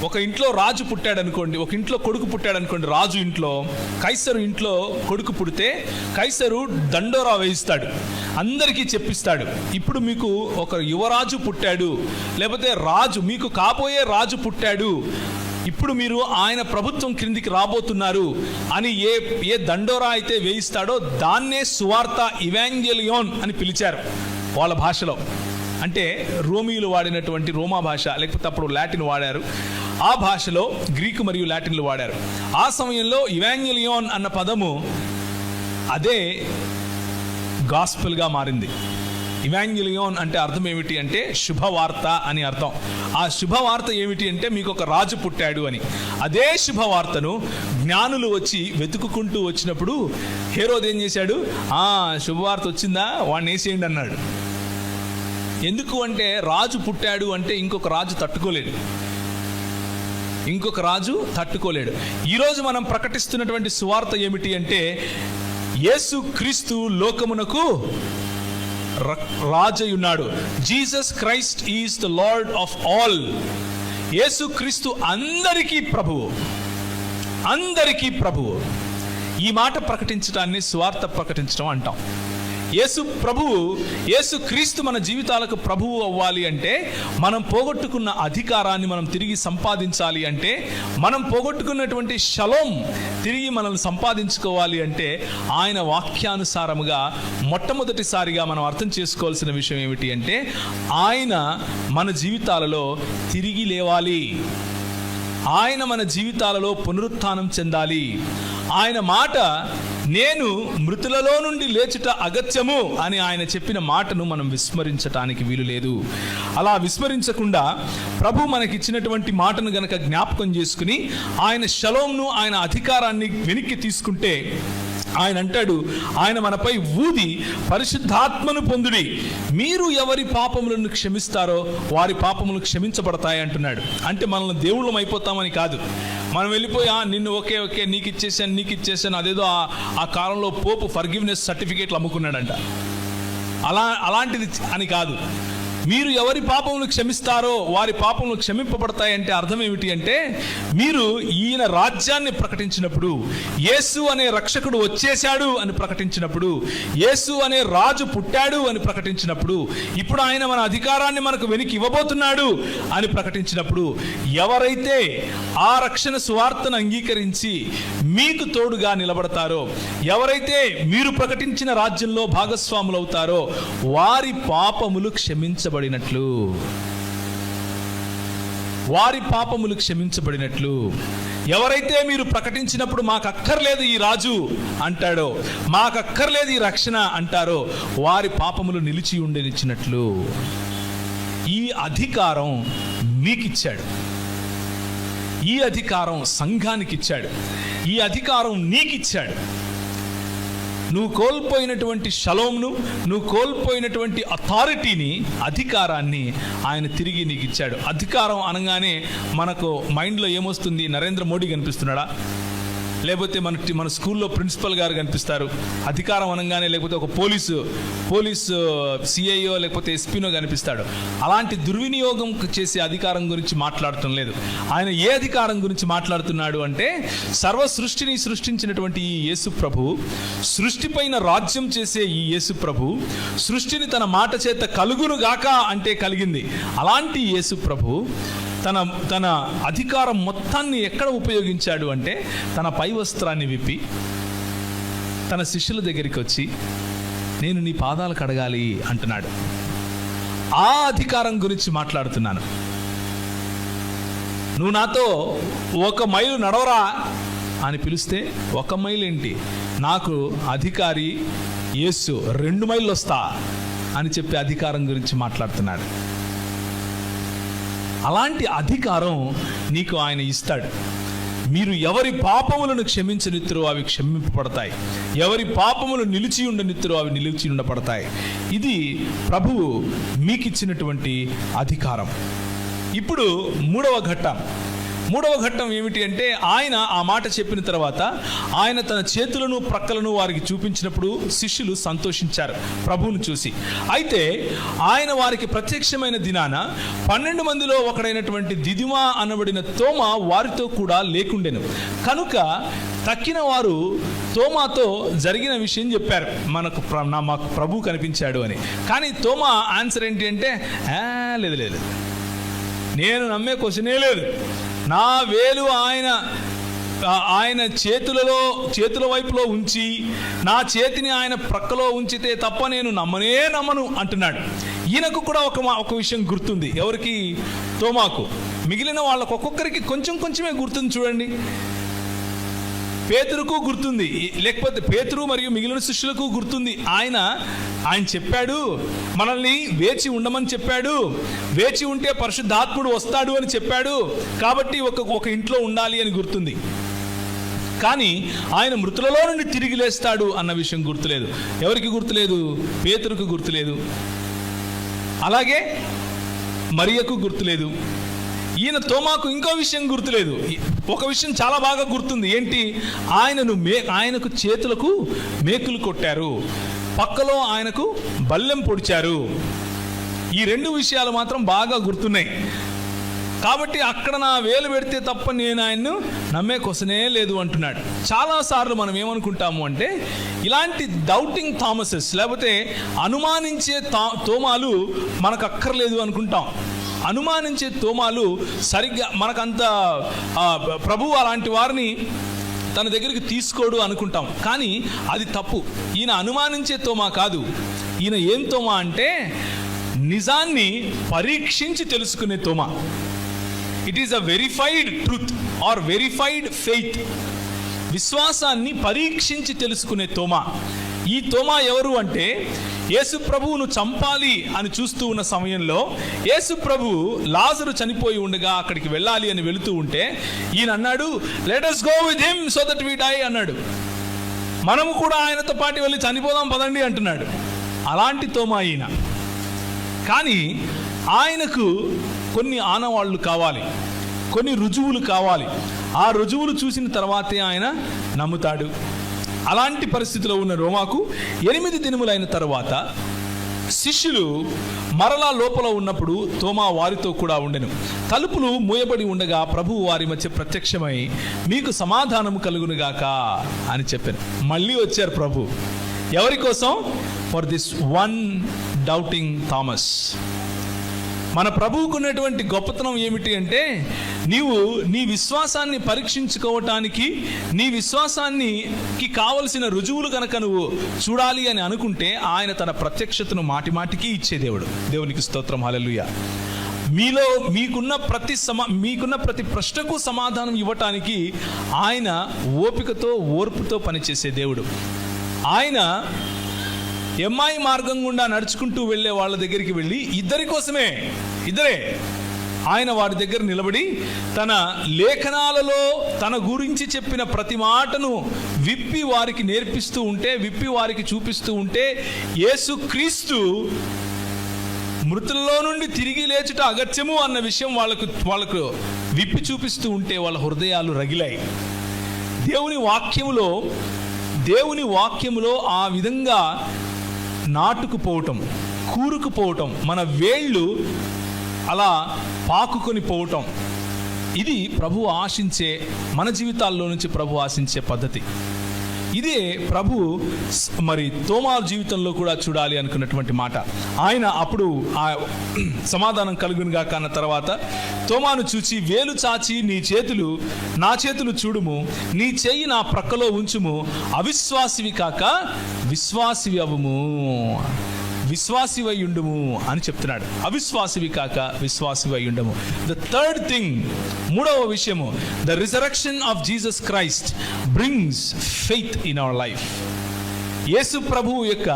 ఒక ఇంట్లో రాజు పుట్టాడు అనుకోండి, ఒక ఇంట్లో కొడుకు పుట్టాడు అనుకోండి, రాజు ఇంట్లో, కైసరు ఇంట్లో కొడుకు పుడితే కైసరు దండోరా వేయిస్తాడు, అందరికీ చెప్పిస్తాడు. ఇప్పుడు మీకు ఒక యువరాజు పుట్టాడు, లేకపోతే రాజు, మీకు కాబోయే రాజు పుట్టాడు, ఇప్పుడు మీరు ఆయన ప్రభుత్వం క్రిందికి రాబోతున్నారు అని ఏ దండోరా అయితే వేయిస్తాడో దాన్నే సువార్త, ఇవాంజెలియోన్ అని పిలిచారు వాళ్ళ భాషలో. అంటే రోమీయులు వాడినటువంటి రోమా భాష, లేకపోతే అప్పుడు లాటిన్ వాడారు, ఆ భాషలో గ్రీకు మరియు లాటిన్లు వాడారు. ఆ సమయంలో ఇవాంజెలియోన్ అన్న పదము అదే గాస్పెల్గా మారింది. ఇవాంజెలియోన్ అంటే అర్థం ఏమిటి అంటే శుభవార్త అని అర్థం. ఆ శుభవార్త ఏమిటి అంటే మీకు ఒక రాజు పుట్టాడు అని. అదే శుభవార్తను జ్ఞానులు వచ్చి వెతుక్కుంటూ వచ్చినప్పుడు హేరోదు ఏం చేశాడు? శుభవార్త వచ్చిందా, వాడిని వేసేయండి అన్నాడు. ఎందుకు అంటే రాజు పుట్టాడు అంటే ఇంకొక రాజు తట్టుకోలేడు. ఈరోజు మనం ప్రకటిస్తున్నటువంటి సువార్త ఏమిటి అంటే యేసు క్రీస్తు లోకమునకు రాజయున్నాడు. Jesus Christ is the Lord of all. Yesu Kristu అందరికీ ప్రభువు. ఈ మాట ప్రకటించడాన్ని సువార్త ప్రకటించడం అంటాం. యేసు క్రీస్తు మన జీవితాలకు ప్రభువు అవ్వాలి అంటే, మనం పోగొట్టుకున్న అధికారాన్ని మనం తిరిగి సంపాదించాలి అంటే, మనం పోగొట్టుకున్నటువంటి షలోం తిరిగి మనల్ని సంపాదించుకోవాలి అంటే, ఆయన వాక్యానుసారముగా మొట్టమొదటిసారిగా మనం అర్థం చేసుకోవాల్సిన విషయం ఏమిటి అంటే, ఆయన మన జీవితాలలో తిరిగి లేవాలి. ఆయన మన జీవితాలలో పునరుత్థానం చెందాలి. ఆయన మాట నేను మృతులలో నుండి లేచుట అగత్యము అని ఆయన చెప్పిన మాటను మనం విస్మరించటానికి వీలు లేదు. అలా విస్మరించకుండా ప్రభు మనకిచ్చినటువంటి మాటను గనక జ్ఞాపకం చేసుకుని ఆయన షలోంను, ఆయన అధికారాన్ని వెనక్కి తీసుకుంటే, ఆయన అంటాడు, ఆయన మనపై ఊది పరిశుద్ధాత్మను పొందుడి. మీరు ఎవరి పాపములను క్షమిస్తారో వారి పాపములు క్షమించబడతాయి అంటున్నాడు. అంటే మనల్ని దేవుళ్ళం అయిపోతామని కాదు. మనం వెళ్ళిపోయి నిన్ను ఓకే నీకు ఇచ్చేసాను అదేదో ఆ కాలంలో పోపు ఫర్గివ్నెస్ సర్టిఫికేట్లు అమ్ముకున్నాడంట. అలాంటిది అని కాదు. మీరు ఎవరి పాపములు క్షమిస్తారో వారి పాపములు క్షమింపబడతాయంటే అర్థం ఏమిటి అంటే, మీరు ఈయన రాజ్యాన్ని ప్రకటించినప్పుడు, యేసు అనే రక్షకుడు వచ్చేశాడు అని ప్రకటించినప్పుడు, యేసు అనే రాజు పుట్టాడు అని ప్రకటించినప్పుడు, ఇప్పుడు ఆయన మన అధికారాన్ని మనకు వెనక్కి ఇవ్వబోతున్నాడు అని ప్రకటించినప్పుడు, ఎవరైతే ఆ రక్షణ సువార్తను అంగీకరించి మీకు తోడుగా నిలబడతారో, ఎవరైతే మీరు ప్రకటించిన రాజ్యంలో భాగస్వాములు అవుతారో, వారి పాపములు క్షమించబడినట్లు. ఎవరైతే మీరు ప్రకటించినప్పుడు మాకు అక్కర్లేదు ఈ రాజు అంటాడో, మాకు అక్కర్లేదు ఈ రక్షణ అంటారో, వారి పాపములు నిలిచి ఉండనిచ్చినట్లు. ఈ అధికారం మీకిచ్చాడు. ఈ అధికారం సంఘానికి ఇచ్చాడు. ఈ అధికారం నీకిచ్చాడు. నువ్వు కోల్పోయినటువంటి షలోంను, నువ్వు కోల్పోయినటువంటి అథారిటీని, అధికారాన్ని ఆయన తిరిగి నీకు ఇచ్చాడు. అధికారం అనగానే మనకు మైండ్లో ఏమొస్తుంది? నరేంద్ర మోడీ కనిపిస్తున్నాడా? లేకపోతే మన స్కూల్లో ప్రిన్సిపల్ గారు కనిపిస్తారు. అధికారం అనగానే లేకపోతే ఒక పోలీసు సిఐఓ లేకపోతే ఎస్పీనో కనిపిస్తాడు. అలాంటి దుర్వినియోగం చేసే అధికారం గురించి మాట్లాడటం లేదు. ఆయన ఏ అధికారం గురించి మాట్లాడుతున్నాడు అంటే, సర్వ సృష్టిని సృష్టించినటువంటి ఈ యేసు ప్రభు, సృష్టిపైన రాజ్యం చేసే ఈ యేసు ప్రభు, సృష్టిని తన మాట చేత కలుగును గాక అంటే కలిగింది. అలాంటి యేసు ప్రభు తన అధికారం మొత్తాన్ని ఎక్కడ ఉపయోగించాడు అంటే, తన పై వస్త్రాన్ని విప్పి తన శిష్యుల దగ్గరికి వచ్చి, నేను నీ పాదాలు కడగాలి అంటున్నాడు. ఆ అధికారం గురించి మాట్లాడుతున్నాను. నువ్వు నాతో 1 మైలు నడవరా అని పిలిస్తే 1 మైలు ఏంటి, నాకు అధికారి యేసు 2 మైళ్ళు వస్తా అని చెప్పే అధికారం గురించి మాట్లాడుతున్నాడు. అలాంటి అధికారం నీకు ఆయన ఇస్తాడు. మీరు ఎవరి పాపములను క్షమించనిత్తురో అవి క్షమింపబడతాయి, ఎవరి పాపములు నిలిచి ఉండనిత్తురో అవి నిలిచి ఉండబడతాయి. ఇది ప్రభువు మీకిచ్చినటువంటి అధికారం. ఇప్పుడు మూడవ ఘట్టం ఏమిటి అంటే, ఆయన ఆ మాట చెప్పిన తర్వాత ఆయన తన చేతులను ప్రక్కలను వారికి చూపించినప్పుడు శిష్యులు సంతోషించారు ప్రభువును చూసి. అయితే ఆయన వారికి ప్రత్యక్షమైన దినాన 12 మందిలో ఒకడైనటువంటి దిదిమా అనబడిన తోమా వారితో కూడా లేకుండెను. కనుక తక్కిన వారు తోమాతో జరిగిన విషయం చెప్పారు, మాకు ప్రభు కనిపించాడు అని. కానీ తోమా ఆన్సర్ ఏంటి అంటే, లేదు, నేను నమ్మే క్వశ్చనే లేదు. నా వేలు ఆయన చేతుల వైపులో ఉంచి నా చేతిని ఆయన ప్రక్కలో ఉంచితే తప్ప నేను నమ్మను అంటున్నాడు. ఈయనకు కూడా ఒక విషయం గుర్తుంది. ఎవరికి? తోమాకు. మిగిలిన వాళ్ళకు ఒక్కొక్కరికి కొంచెమే గుర్తుంది. చూడండి, పేతురుకు గుర్తుంది, లేకపోతే పేతురు మరియు మిగిలిన శిష్యులకు గుర్తుంది. ఆయన చెప్పాడు, మనల్ని వేచి ఉండమని చెప్పాడు, వేచి ఉంటే పరిశుద్ధాత్ముడు వస్తాడు అని చెప్పాడు, కాబట్టి ఒక ఇంట్లో ఉండాలి అని గుర్తుంది. కానీ ఆయన మృతులలో నుండి తిరిగి లేస్తాడు అన్న విషయం గుర్తులేదు. ఎవరికి గుర్తులేదు? పేతురుకు గుర్తులేదు, అలాగే మరియకు గుర్తులేదు. ఈయన తోమాకు ఇంకో విషయం గుర్తులేదు. ఒక విషయం చాలా బాగా గుర్తుంది. ఏంటి? ఆయనకు చేతులకు మేకులు కొట్టారు, పక్కలో ఆయనకు బల్లెం పొడిచారు. ఈ రెండు విషయాలు మాత్రం బాగా గుర్తున్నాయి. కాబట్టి అక్కడ నా వేలు పెడితే తప్ప నేను ఆయన్ను నమ్మే క్వశ్చనే లేదు అంటున్నాడు. చాలాసార్లు మనం ఏమనుకుంటాము అంటే, ఇలాంటి డౌటింగ్ థామసెస్, లేకపోతే అనుమానించే తోమాలు మనకు అక్కర్లేదు అనుకుంటాం. అనుమానించే తోమాలు సరిగ్గా మనకంత ప్రభువు అలాంటి వారిని తన దగ్గరికి తీసుకోడు అనుకుంటాం. కానీ అది తప్పు. ఈయన అనుమానించే తోమా కాదు. ఈయన ఏం తోమా అంటే, నిజాన్ని పరీక్షించి తెలుసుకునే Thoma. It is a verified truth or verified faith. విశ్వాసాన్ని పరీక్షించి తెలుసుకునే తోమా. ఈ తోమా ఎవరు అంటే, యేసు ప్రభువును చంపాలి అని చూస్తూ ఉన్న సమయంలో, యేసు ప్రభువు లాజరు చనిపోయి ఉండగా అక్కడికి వెళ్ళాలి అని వెళుతూ ఉంటే, ఈయన అన్నాడు, let us go with him so that we die అన్నాడు. మనము కూడా ఆయనతో పాటు వెళ్ళి చనిపోదాం పదండి అంటున్నాడు. అలాంటి తోమా ఈయన. కానీ ఆయనకు కొన్ని ఆనవాళ్ళు కావాలి, కొన్ని రుజువులు కావాలి. ఆ రుజువులు చూసిన తర్వాతే ఆయన నమ్ముతాడు. అలాంటి పరిస్థితిలో ఉన్న రోమాకు 8 దినములైన తర్వాత శిష్యులు మరలా లోపల ఉన్నప్పుడు తోమా వారితో కూడా ఉండెను. తలుపులు మూయబడి ఉండగా ప్రభువు వారి మధ్య ప్రత్యక్షమై, మీకు సమాధానము కలుగునుగాక అని చెప్పాను. మళ్ళీ వచ్చారు ప్రభు. ఎవరి కోసం? For this one doubting Thomas. మన ప్రభువుకు ఉన్నటువంటి గొప్పతనం ఏమిటి అంటే, నీవు నీ విశ్వాసాన్ని పరీక్షించుకోవటానికి, నీ విశ్వాసానికి కావలసిన రుజువులు కనుక నువ్వు చూడాలి అని అనుకుంటే, ఆయన తన ప్రత్యక్షతను మాటి మాటికి ఇచ్చే దేవుడు. దేవునికి స్తోత్రం, హల్లెలూయా. మీలో మీకున్న ప్రతి ప్రశ్నకు సమాధానం ఇవ్వటానికి ఆయన ఓపికతో, ఓర్పుతో పనిచేసే దేవుడు. ఆయన ఎమ్మాయి మార్గం గుండా నడుచుకుంటూ వెళ్ళే వాళ్ళ దగ్గరికి వెళ్ళి, ఇద్దరే ఆయన వారి దగ్గర నిలబడి తన లేఖనాలలో తన గురించి చెప్పిన ప్రతి మాటను విప్పి వారికి నేర్పిస్తూ ఉంటే, విప్పి వారికి చూపిస్తూ ఉంటే, యేసుక్రీస్తు మృతుల్లో నుండి తిరిగి లేచుట అగత్యము అన్న విషయం వాళ్ళకు విప్పి చూపిస్తూ ఉంటే వాళ్ళ హృదయాలు రగిలాయి. దేవుని వాక్యములో ఆ విధంగా నాటుకుపోవటం, కూరుకుపోవటం, మన వేళ్ళు అలా పాకుకొని పోవటం, ఇది ప్రభు ఆశించే, మన జీవితాల్లో నుంచి ప్రభు ఆశించే పద్ధతి. ఇదే ప్రభు మరి తోమా జీవితంలో కూడా చూడాలి అనుకున్నటువంటి మాట. ఆయన అప్పుడు ఆ సమాధానం కలుగునుగా కన్న తర్వాత తోమాను చూచి, వేలు చాచి నా చేతులు చూడుము, నీ చెయ్యి నా ప్రక్కలో ఉంచుము, అవిశ్వాసివి కాక విశ్వాసివి అవ్వుము, విశ్వాసివై ఉండుము అని చెప్తున్నాడు. అవిశ్వాసివి కాక విశ్వాసివై ఉండుము. ద థర్డ్ థింగ్, మూడవ విషయము, the resurrection of Jesus Christ brings faith in our life. Yesu ప్రభువు యొక్క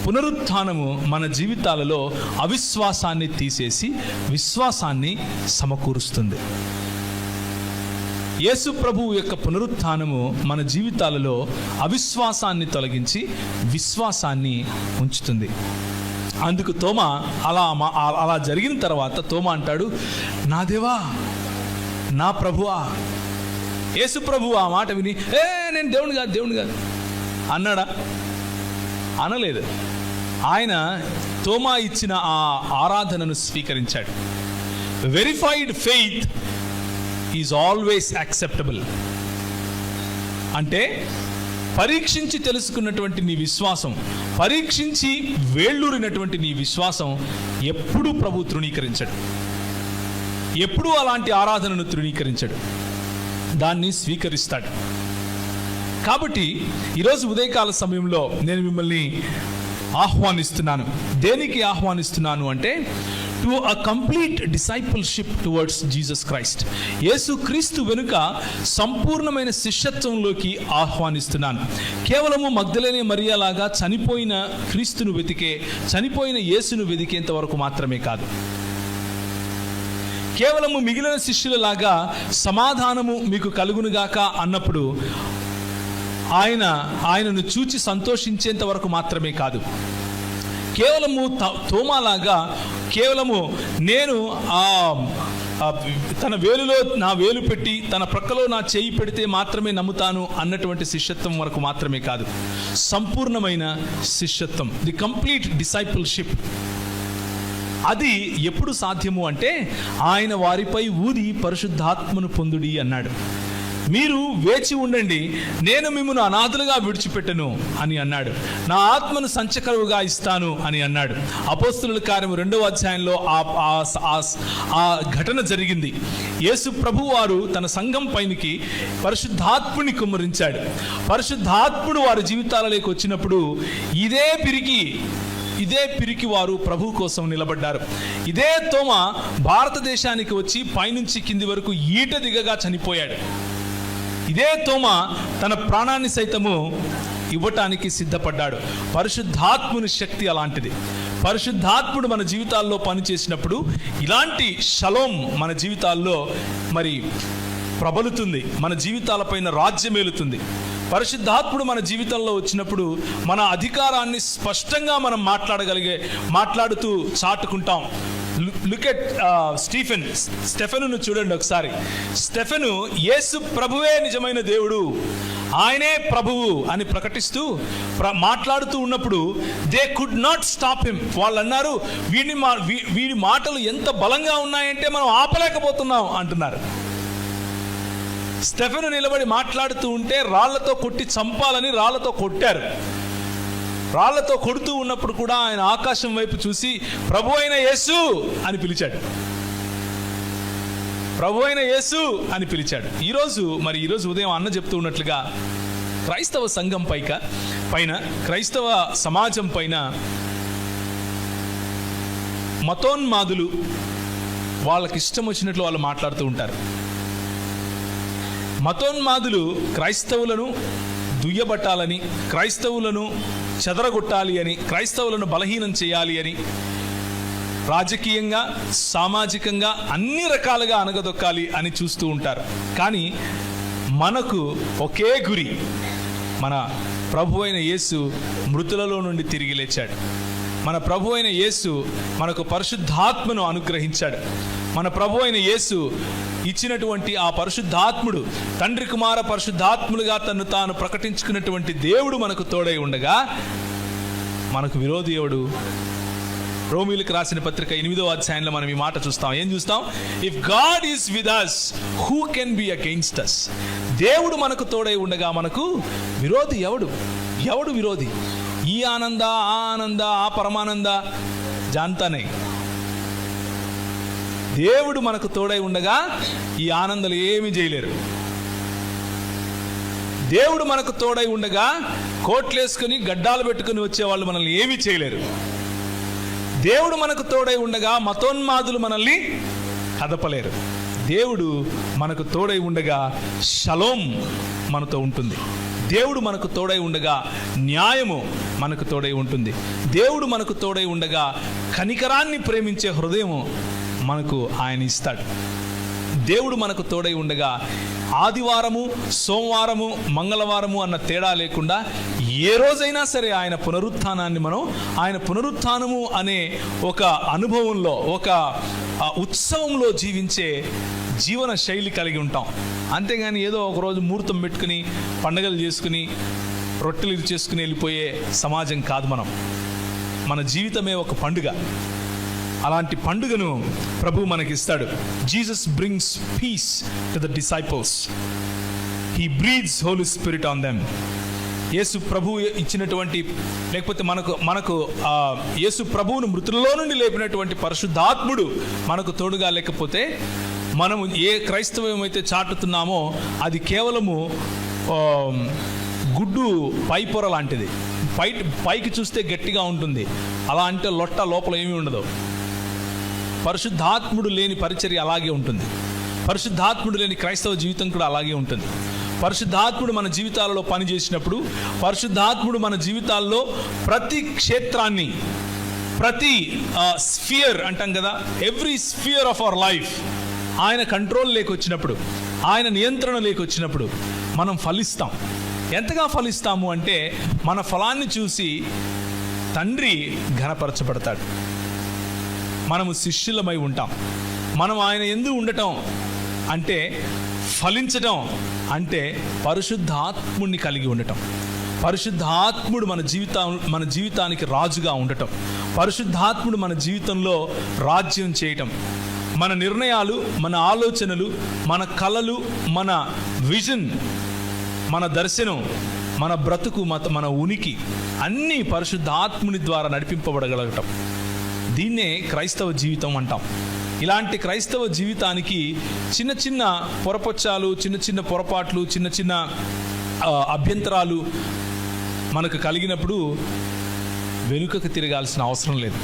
పునరుత్థానము మన జీవితాలలో అవిశ్వాసాన్ని తీసేసి విశ్వాసాన్ని సమకూరుస్తుంది. యేసు ప్రభువు యొక్క పునరుత్థానము మన జీవితాలలో అవిశ్వాసాన్ని తొలగించి విశ్వాసాన్ని ఉంచుతుంది. అందుకు తోమా అలా జరిగిన తర్వాత తోమా అంటాడు, నా దేవా, నా ప్రభువా. యేసు ప్రభువు ఆ మాట విని, నేను దేవుని కాదు అన్నాడా? అనలేదు. ఆయన తోమా ఇచ్చిన ఆ ఆరాధనను స్వీకరించాడు. Verified faith is always acceptable. అంటే పరీక్షించి తెలుసుకున్నటువంటి నీ విశ్వాసం, పరీక్షించి వేళ్ళూరినటువంటి నీ విశ్వాసం ఎప్పుడూ ప్రభు తృణీకరించడు. ఎప్పుడూ అలాంటి ఆరాధనను తృణీకరించడు, దాన్ని స్వీకరిస్తాడు. కాబట్టి ఈరోజు ఉదయకాల సమయంలో నేను మిమ్మల్ని ఆహ్వానిస్తున్నాను. దేనికి ఆహ్వానిస్తున్నాను అంటే, to a complete discipleship towards Jesus Christ. Yesu Kristu వెనుక సంపూర్ణమైన శిష్యత్వంలోకి ఆహ్వానిస్తున్నాను. కేవలము మగ్దలేనే మరియలాగా చనిపోయిన క్రీస్తును చనిపోయిన యేసును వెతికేంత వరకు మాత్రమే కాదు, కేవలము మిగిలిన శిష్యులలాగా సమాధానము మీకు కలుగునుగాక అన్నప్పుడు ఆయనను చూచి సంతోషించేంత వరకు మాత్రమే కాదు, కేవలము తోమాలాగా కేవలము నేను తన వేలులో నా వేలు పెట్టి తన ప్రక్కలో నా చేయి పెడితే మాత్రమే నమ్ముతాను అన్నటువంటి శిష్యత్వం వరకు మాత్రమే కాదు, సంపూర్ణమైన శిష్యత్వం, ది కంప్లీట్ డిసైపుల్షిప్. అది ఎప్పుడు సాధ్యము అంటే ఆయన వారిపై ఊది పరిశుద్ధాత్మను పొందుడి అన్నాడు. మీరు వేచి ఉండండి, నేను మిమ్మల్ని అనాథలుగా విడిచిపెట్టను అని అన్నాడు. నా ఆత్మను సంచకరువుగా ఇస్తాను అని అన్నాడు. అపోస్తలుల కార్యము 2వ అధ్యాయంలో ఆ ఘటన జరిగింది. యేసు ప్రభు వారు తన సంఘం పైనికి పరిశుద్ధాత్ముని కుమ్మరించాడు. పరిశుద్ధాత్ముడు వారి జీవితాలలోకి వచ్చినప్పుడు ఇదే పిరికి వారు ప్రభు కోసం నిలబడ్డారు. ఇదే తోమ భారతదేశానికి వచ్చి పైనుంచి కింది వరకు ఈట దిగగా చనిపోయాడు. ఇదే తోమ తన ప్రాణాన్ని సైతము ఇవ్వటానికి సిద్ధపడ్డాడు. పరిశుద్ధాత్ముని శక్తి అలాంటిది. పరిశుద్ధాత్ముడు మన జీవితాల్లో పనిచేసినప్పుడు ఇలాంటి షలోం మన జీవితాల్లో మరి ప్రబలుతుంది, మన జీవితాలపైన రాజ్యమేలుతుంది. పరిశుద్ధాత్ముడు మన జీవితంలో వచ్చినప్పుడు మన అధికారాన్ని స్పష్టంగా మనం మాట్లాడుతూ చాటుకుంటాం. లుక్ ఎట్ స్టెఫెనును చూడండి ఒకసారి. స్టెఫెను యేసు ప్రభువే నిజమైన దేవుడు, ఆయనే ప్రభువు అని ప్రకటిస్తూ మాట్లాడుతూ ఉన్నప్పుడు they could not stop him. వాళ్ళు అన్నారు, వీడి మాటలు ఎంత బలంగా ఉన్నాయంటే మనం ఆపలేకపోతున్నాం అంటున్నారు. స్టెఫెను నిలబడి మాట్లాడుతూ ఉంటే రాళ్లతో కొట్టి చంపాలని రాళ్లతో కొట్టారు. రాళ్లతో కొడుతూ ఉన్నప్పుడు కూడా ఆయన ఆకాశం వైపు చూసి ప్రభు అయిన యేసు అని పిలిచాడు. ప్రభు అయిన యేసు అని పిలిచాడు. ఈరోజు ఉదయం అన్న చెప్తూ ఉన్నట్లుగా క్రైస్తవ సంఘం పైన క్రైస్తవ సమాజం పైన మతోన్మాదులు వాళ్ళకి ఇష్టం వచ్చినట్లు వాళ్ళు మాట్లాడుతూ ఉంటారు. మతోన్మాదులు క్రైస్తవులను దుయ్యబట్టాలని, క్రైస్తవులను చెదరగొట్టాలి అని, క్రైస్తవులను బలహీనం చేయాలి అని, రాజకీయంగా సామాజికంగా అన్ని రకాలుగా అనగదొక్కాలి అని చూస్తూ ఉంటారు. కానీ మనకు ఒకే గురి, మన ప్రభు అయిన యేసు మృతులలో నుండి తిరిగి లేచాడు. మన ప్రభు అయిన యేసు మనకు పరిశుద్ధాత్మను అనుగ్రహించాడు. మన ప్రభు అయిన యేసు ఇచ్చినటువంటి ఆ పరిశుద్ధాత్ముడు, తండ్రి కుమార పరిశుద్ధాత్ములుగా తను తాను ప్రకటించుకున్నటువంటి దేవుడు మనకు తోడై ఉండగా మనకు విరోధి ఎవడు? రోమీయులకు రాసిన పత్రిక 8వ అధ్యాయంలో మనం ఈ మాట చూస్తాం. ఏం చూస్తాం? If God is with us, who can be against us? దేవుడు మనకు తోడై ఉండగా మనకు విరోధి ఎవడు విరోధి? ఈ ఆనంద, ఆ ఆనంద, ఆ పరమానంద జాంతానే. దేవుడు మనకు తోడై ఉండగా ఈ ఆనందాలు ఏమీ చేయలేరు. దేవుడు మనకు తోడై ఉండగా కోట్లేసుకుని గడ్డాలు పెట్టుకుని వచ్చేవాళ్ళు మనల్ని ఏమీ చేయలేరు. దేవుడు మనకు తోడై ఉండగా మతోన్మాదులు మనల్ని కదపలేరు. దేవుడు మనకు తోడై ఉండగా షలోం మనతో ఉంటుంది. దేవుడు మనకు తోడై ఉండగా న్యాయము మనకు తోడై ఉంటుంది. దేవుడు మనకు తోడై ఉండగా కనికరాన్ని ప్రేమించే హృదయము మనకు ఆయన ఇస్తాడు. దేవుడు మనకు తోడై ఉండగా ఆదివారము, సోమవారము, మంగళవారము అన్న తేడా లేకుండా ఏ రోజైనా సరే ఆయన పునరుత్థానము అనే ఒక అనుభవంలో, ఒక ఉత్సవంలో జీవించే జీవన శైలి కలిగి ఉంటాం. అంతేగాని ఏదో ఒకరోజు ముహూర్తం పెట్టుకుని పండగలు చేసుకుని రొట్టెలు చేసుకుని వెళ్ళిపోయే సమాజం కాదు మనం. మన జీవితమే ఒక పండుగ. అలాంటి పండుగను ప్రభు మనకిస్తాడు. Jesus brings peace to the disciples. He breathes Holy Spirit on them. Yesu ప్రభు ఇచ్చినటువంటి, లేకపోతే మనకు యేసు ప్రభువును మృతుల్లో నుండి లేపినటువంటి పరిశుద్ధాత్ముడు మనకు తోడుగా లేకపోతే మనము ఏ క్రైస్తవం అయితే చాటుతున్నామో అది కేవలము గుడ్డు పైపొర లాంటిది. పైకి చూస్తే గట్టిగా ఉంటుంది, అలా అంటే లోపల ఏమీ ఉండదు. పరిశుద్ధాత్ముడు లేని పరిచర్య అలాగే ఉంటుంది. పరిశుద్ధాత్ముడు లేని క్రైస్తవ జీవితం కూడా అలాగే ఉంటుంది. పరిశుద్ధాత్ముడు మన జీవితాలలో పనిచేసినప్పుడు, పరిశుద్ధాత్ముడు మన జీవితాల్లో ప్రతి క్షేత్రాన్ని, ప్రతి స్ఫియర్ అంటాం కదా, every sphere of our life ఆయన కంట్రోల్ లేకొచ్చినప్పుడు, ఆయన నియంత్రణ లేకొచ్చినప్పుడు మనం ఫలిస్తాం. ఎంతగా ఫలిస్తాము అంటే మన ఫలాన్ని చూసి తండ్రి ఘనపరచబడతాడు. మనము శిష్యులమై ఉంటాం. మనం ఆయన యందు ఉండటం అంటే, ఫలించటం అంటే పరిశుద్ధాత్ముడిని కలిగి ఉండటం. పరిశుద్ధాత్ముడు మన జీవితానికి రాజుగా ఉండటం. పరిశుద్ధాత్ముడు మన జీవితంలో రాజ్యం చేయటం. మన నిర్ణయాలు, మన ఆలోచనలు, మన కలలు, మన విజన్, మన దర్శనం, మన బ్రతుకు, మన ఉనికి అన్నీ పరిశుద్ధాత్ముని ద్వారా నడిపింపబడగలగటం. దీన్నే క్రైస్తవ జీవితం అంటాం. ఇలాంటి క్రైస్తవ జీవితానికి చిన్న చిన్న పొరపచ్చాలు, చిన్న చిన్న పొరపాట్లు, చిన్న చిన్న అభ్యంతరాలు మనకు కలిగినప్పుడు వెనుకకు తిరగాల్సిన అవసరం లేదు,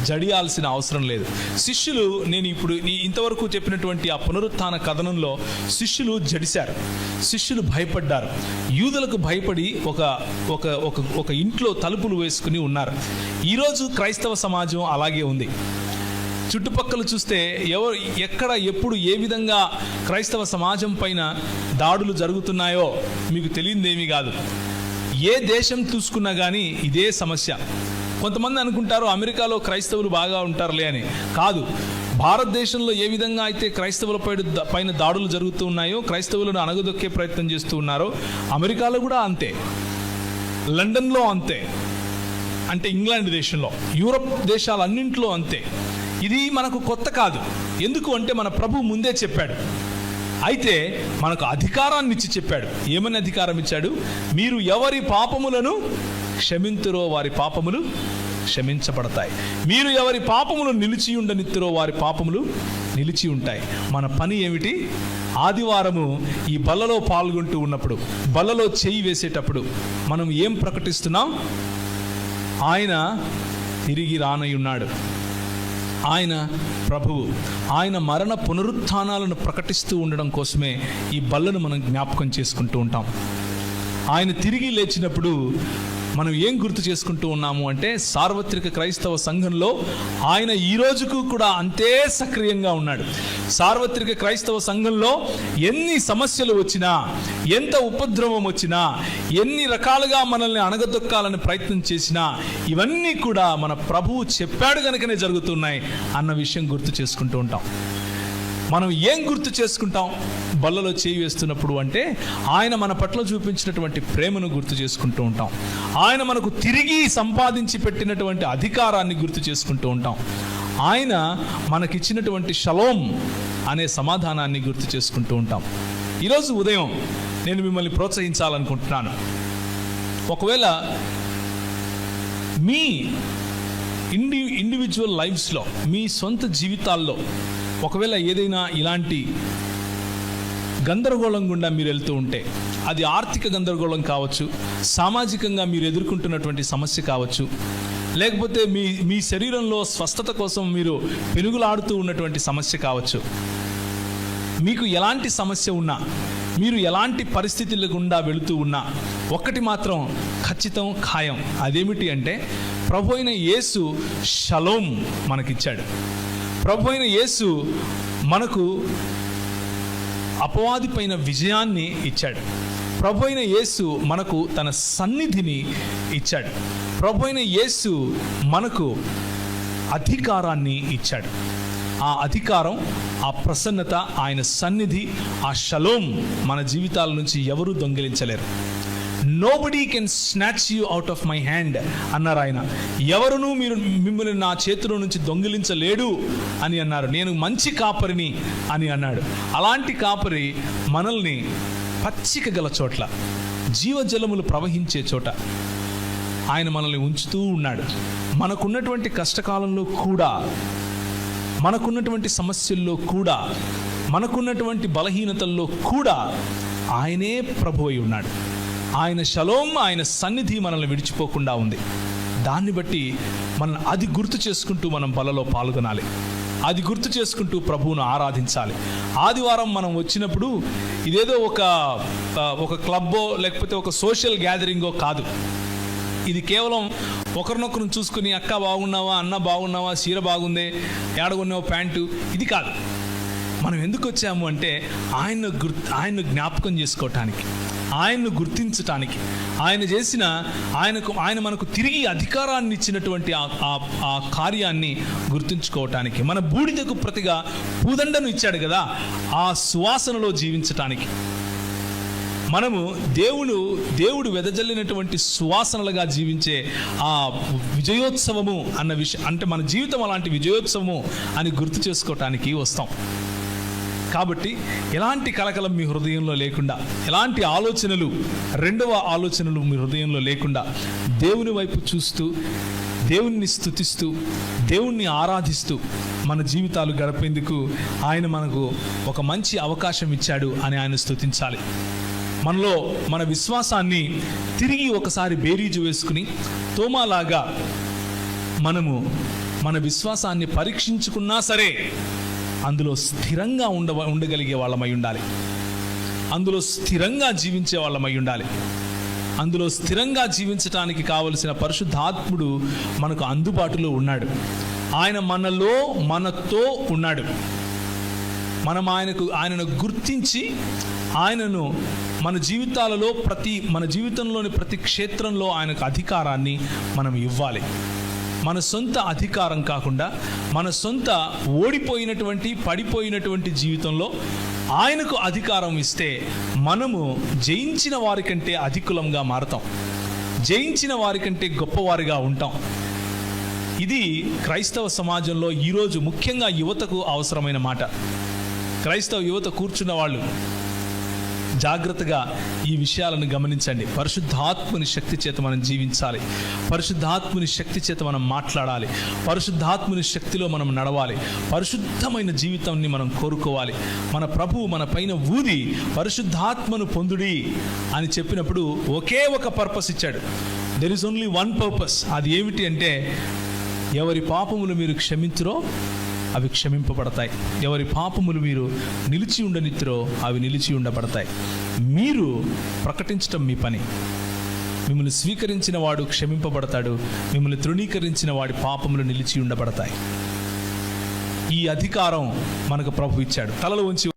జడియాల్సిన అవసరం లేదు. శిష్యులు, నేను ఇప్పుడు ఇంతవరకు చెప్పినటువంటి ఆ పునరుత్థాన కథనంలో శిష్యులు జడిశారు, శిష్యులు భయపడ్డారు. యూదులకు భయపడి ఒక ఇంట్లో తలుపులు వేసుకుని ఉన్నారు. ఈరోజు క్రైస్తవ సమాజం అలాగే ఉంది. చుట్టుపక్కల చూస్తే ఎక్కడ ఎప్పుడు ఏ విధంగా క్రైస్తవ సమాజం పైన దాడులు జరుగుతున్నాయో మీకు తెలియదేమీ కాదు. ఏ దేశం చూసుకున్నా కానీ ఇదే సమస్య. కొంతమంది అనుకుంటారు అమెరికాలో క్రైస్తవులు బాగా ఉంటారులే అని. కాదు, భారతదేశంలో ఏ విధంగా అయితే క్రైస్తవుల పైన దాడులు జరుగుతూ ఉన్నాయో, క్రైస్తవులను అణగదొక్కే ప్రయత్నం చేస్తూ ఉన్నారో, అమెరికాలో కూడా అంతే, లండన్లో అంతే, అంటే ఇంగ్లాండ్ దేశంలో, యూరప్ దేశాలన్నింటిలో అంతే. ఇది మనకు కొత్త కాదు. ఎందుకు అంటే మన ప్రభు ముందే చెప్పాడు. అయితే మనకు అధికారాన్ని ఇచ్చి చెప్పాడు. ఏమని అధికారం ఇచ్చాడు? మీరు ఎవరి పాపములను క్షమింతురో వారి పాపములు క్షమించబడతాయి. మీరు ఎవరి పాపములు నిలిచి ఉండనిత్తురో వారి పాపములు నిలిచి ఉంటాయి. మన పని ఏమిటి? ఆదివారము ఈ బల్లలో పాల్గొంటూ ఉన్నప్పుడు, బల్లలో చేయి వేసేటప్పుడు మనం ఏం ప్రకటిస్తున్నాం? ఆయన తిరిగి రానయ్యున్నాడు, ఆయన ప్రభువు. ఆయన మరణ పునరుత్థానాలను ప్రకటిస్తూ ఉండడం కోసమే ఈ బల్లను మనం జ్ఞాపకం చేసుకుంటూ ఉంటాం. ఆయన తిరిగి లేచినప్పుడు మనం ఏం గుర్తు చేసుకుంటూ ఉన్నాము అంటే, సార్వత్రిక క్రైస్తవ సంఘంలో ఆయన ఈ రోజుకు కూడా అంతే సక్రియంగా ఉన్నాడు. సార్వత్రిక క్రైస్తవ సంఘంలో ఎన్ని సమస్యలు వచ్చినా, ఎంత ఉపద్రవం వచ్చినా, ఎన్ని రకాలుగా మనల్ని అణగదొక్కాలని ప్రయత్నం చేసినా, ఇవన్నీ కూడా మన ప్రభువు చెప్పాడు కనుకనే జరుగుతున్నాయి అన్న విషయం గుర్తు చేసుకుంటూ ఉంటాం. మనం ఏం గుర్తు చేసుకుంటాం బల్లలో చేయి వేస్తున్నప్పుడు అంటే, ఆయన మన పట్ల చూపించినటువంటి ప్రేమను గుర్తు చేసుకుంటూ ఉంటాం. ఆయన మనకు తిరిగి సంపాదించి పెట్టినటువంటి అధికారాన్ని గుర్తు చేసుకుంటూ ఉంటాం. ఆయన మనకిచ్చినటువంటి షలోం అనే సమాధానాన్ని గుర్తు చేసుకుంటూ ఉంటాం. ఈరోజు ఉదయం నేను మిమ్మల్ని ప్రోత్సహించాలనుకుంటున్నాను. ఒకవేళ మీ ఇండివిజువల్ లైఫ్స్లో, మీ సొంత జీవితాల్లో ఒకవేళ ఏదైనా ఇలాంటి గందరగోళం గుండా మీరు వెళ్తూ ఉంటే, అది ఆర్థిక గందరగోళం కావచ్చు, సామాజికంగా మీరు ఎదుర్కొంటున్నటువంటి సమస్య కావచ్చు, లేకపోతే మీ శరీరంలో స్వస్థత కోసం మీరు పెనుగులాడుతూ ఉన్నటువంటి సమస్య కావచ్చు. మీకు ఎలాంటి సమస్య ఉన్నా, మీరు ఎలాంటి పరిస్థితుల గుండా వెళుతూ ఉన్నా, ఒక్కటి మాత్రం ఖచ్చితం, ఖాయం. అదేమిటి అంటే, ప్రభు అయిన యేసు షలోం మనకిచ్చాడు. ప్రభు అయిన యేసు మనకు అపవాది పైన విజయాన్ని ఇచ్చాడు. ప్రభు అయిన యేసు మనకు తన సన్నిధిని ఇచ్చాడు. ప్రభు అయిన యేసు మనకు అధికారాన్ని ఇచ్చాడు. ఆ అధికారం, ఆ ప్రసన్నత, ఆయన సన్నిధి, ఆ షలోం మన జీవితాల నుంచి ఎవరూ దొంగిలించలేరు. Nobody can snatch you out of my hand అన్నారు ఆయన. ఎవరునూ మిమ్మల్ని నా చేతిలో నుంచి దొంగిలించలేడు అని అన్నారు. నేను మంచి కాపరిని అని అన్నాడు. అలాంటి కాపరి మనల్ని పచ్చిక గల చోట్ల, జీవజలములు ప్రవహించే చోట ఆయన మనల్ని ఉంచుతూ ఉన్నాడు. మనకున్నటువంటి కష్టకాలంలో కూడా, మనకున్నటువంటి సమస్యల్లో కూడా, మనకున్నటువంటి బలహీనతల్లో కూడా ఆయనే ప్రభు అయి ఉన్నాడు. ఆయన షలోం, ఆయన సన్నిధి మనల్ని విడిచిపోకుండా ఉంది. దాన్ని బట్టి మనం అది గుర్తు చేసుకుంటూ మనం బలలో పాల్గొనాలి. అది గుర్తు చేసుకుంటూ ప్రభువును ఆరాధించాలి. ఆదివారం మనం వచ్చినప్పుడు ఇదేదో ఒక క్లబ్బో లేకపోతే ఒక సోషల్ గ్యాదరింగో కాదు. ఇది కేవలం ఒకరినొకరిని చూసుకుని అక్క బాగున్నావా, అన్న బాగున్నావా, చీర బాగుందే, ఏడగొన్నావా ప్యాంటు, ఇది కాదు. మనం ఎందుకు వచ్చాము అంటే ఆయన్ను జ్ఞాపకం చేసుకోవటానికి, ఆయన్ను గుర్తించటానికి, ఆయన మనకు తిరిగి అధికారాన్ని ఇచ్చినటువంటి ఆ కార్యాన్ని గుర్తుంచుకోవటానికి, మన బూడిదకు ప్రతిగా పూదండను ఇచ్చాడు కదా, ఆ సువాసనలో జీవించటానికి. మనము దేవుడు వెదజల్లినటువంటి సువాసనలుగా జీవించే ఆ విజయోత్సవము అన్న విషయం, అంటే మన జీవితం అలాంటి విజయోత్సవము అని గుర్తు చేసుకోవటానికి వస్తాం. కాబట్టి ఎలాంటి కలకలం మీ హృదయంలో లేకుండా, ఎలాంటి రెండవ ఆలోచనలు మీ హృదయంలో లేకుండా, దేవుని వైపు చూస్తూ, దేవుణ్ణి స్తుతిస్తూ, దేవుణ్ణి ఆరాధిస్తూ మన జీవితాలు గడిపేందుకు ఆయన మనకు ఒక మంచి అవకాశం ఇచ్చాడు అని ఆయన స్తుతించాలి. మనలో మన విశ్వాసాన్ని తిరిగి ఒకసారి బేరీజు వేసుకుని, తోమాలాగా మనము మన విశ్వాసాన్ని పరీక్షించుకున్నా సరే అందులో స్థిరంగా ఉండగలిగే వాళ్ళమై ఉండాలి. అందులో స్థిరంగా జీవించే వాళ్ళమై ఉండాలి. అందులో స్థిరంగా జీవించటానికి కావలసిన పరిశుద్ధాత్ముడు మనకు అందుబాటులో ఉన్నాడు. ఆయన మనతో ఉన్నాడు. మనం ఆయనను గుర్తించి ఆయనను మన జీవితంలోని ప్రతి క్షేత్రంలో ఆయనకు అధికారాన్ని మనం ఇవ్వాలి. మన సొంత అధికారం కాకుండా, మన సొంత పడిపోయినటువంటి జీవితంలో ఆయనకు అధికారం ఇస్తే మనము జయించిన వారికంటే అధికులంగా మారుతాం, జయించిన వారికంటే గొప్పవారిగా ఉంటాం. ఇది క్రైస్తవ సమాజంలో ఈరోజు ముఖ్యంగా యువతకు అవసరమైన మాట. క్రైస్తవ యువత కూర్చున్న వాళ్ళు జాగ్రత్తగా ఈ విషయాలను గమనించండి. పరిశుద్ధాత్ముని శక్తి చేత మనం జీవించాలి. పరిశుద్ధాత్ముని శక్తి చేత మనం మాట్లాడాలి. పరిశుద్ధాత్ముని శక్తిలో మనం నడవాలి. పరిశుద్ధమైన జీవితాన్ని మనం కోరుకోవాలి. మన ప్రభువు మన పైన ఊది పరిశుద్ధాత్మను పొందుడి అని చెప్పినప్పుడు ఒకే ఒక పర్పస్ ఇచ్చాడు. There is only one purpose. అది ఏమిటి అంటే, ఎవరి పాపములు మీరు క్షమించురో అవి క్షమింపబడతాయి, ఎవరి పాపములు మీరు నిలిచి ఉండనిత్తురో అవి నిలిచి ఉండబడతాయి. మీరు ప్రకటించటం మీ పని. మిమ్మల్ని స్వీకరించిన వాడు క్షమింపబడతాడు, మిమ్మల్ని తృణీకరించిన వాడి పాపములు నిలిచి ఉండబడతాయి. ఈ అధికారం మనకు ప్రభు ఇచ్చాడు. తలలు ఉంచి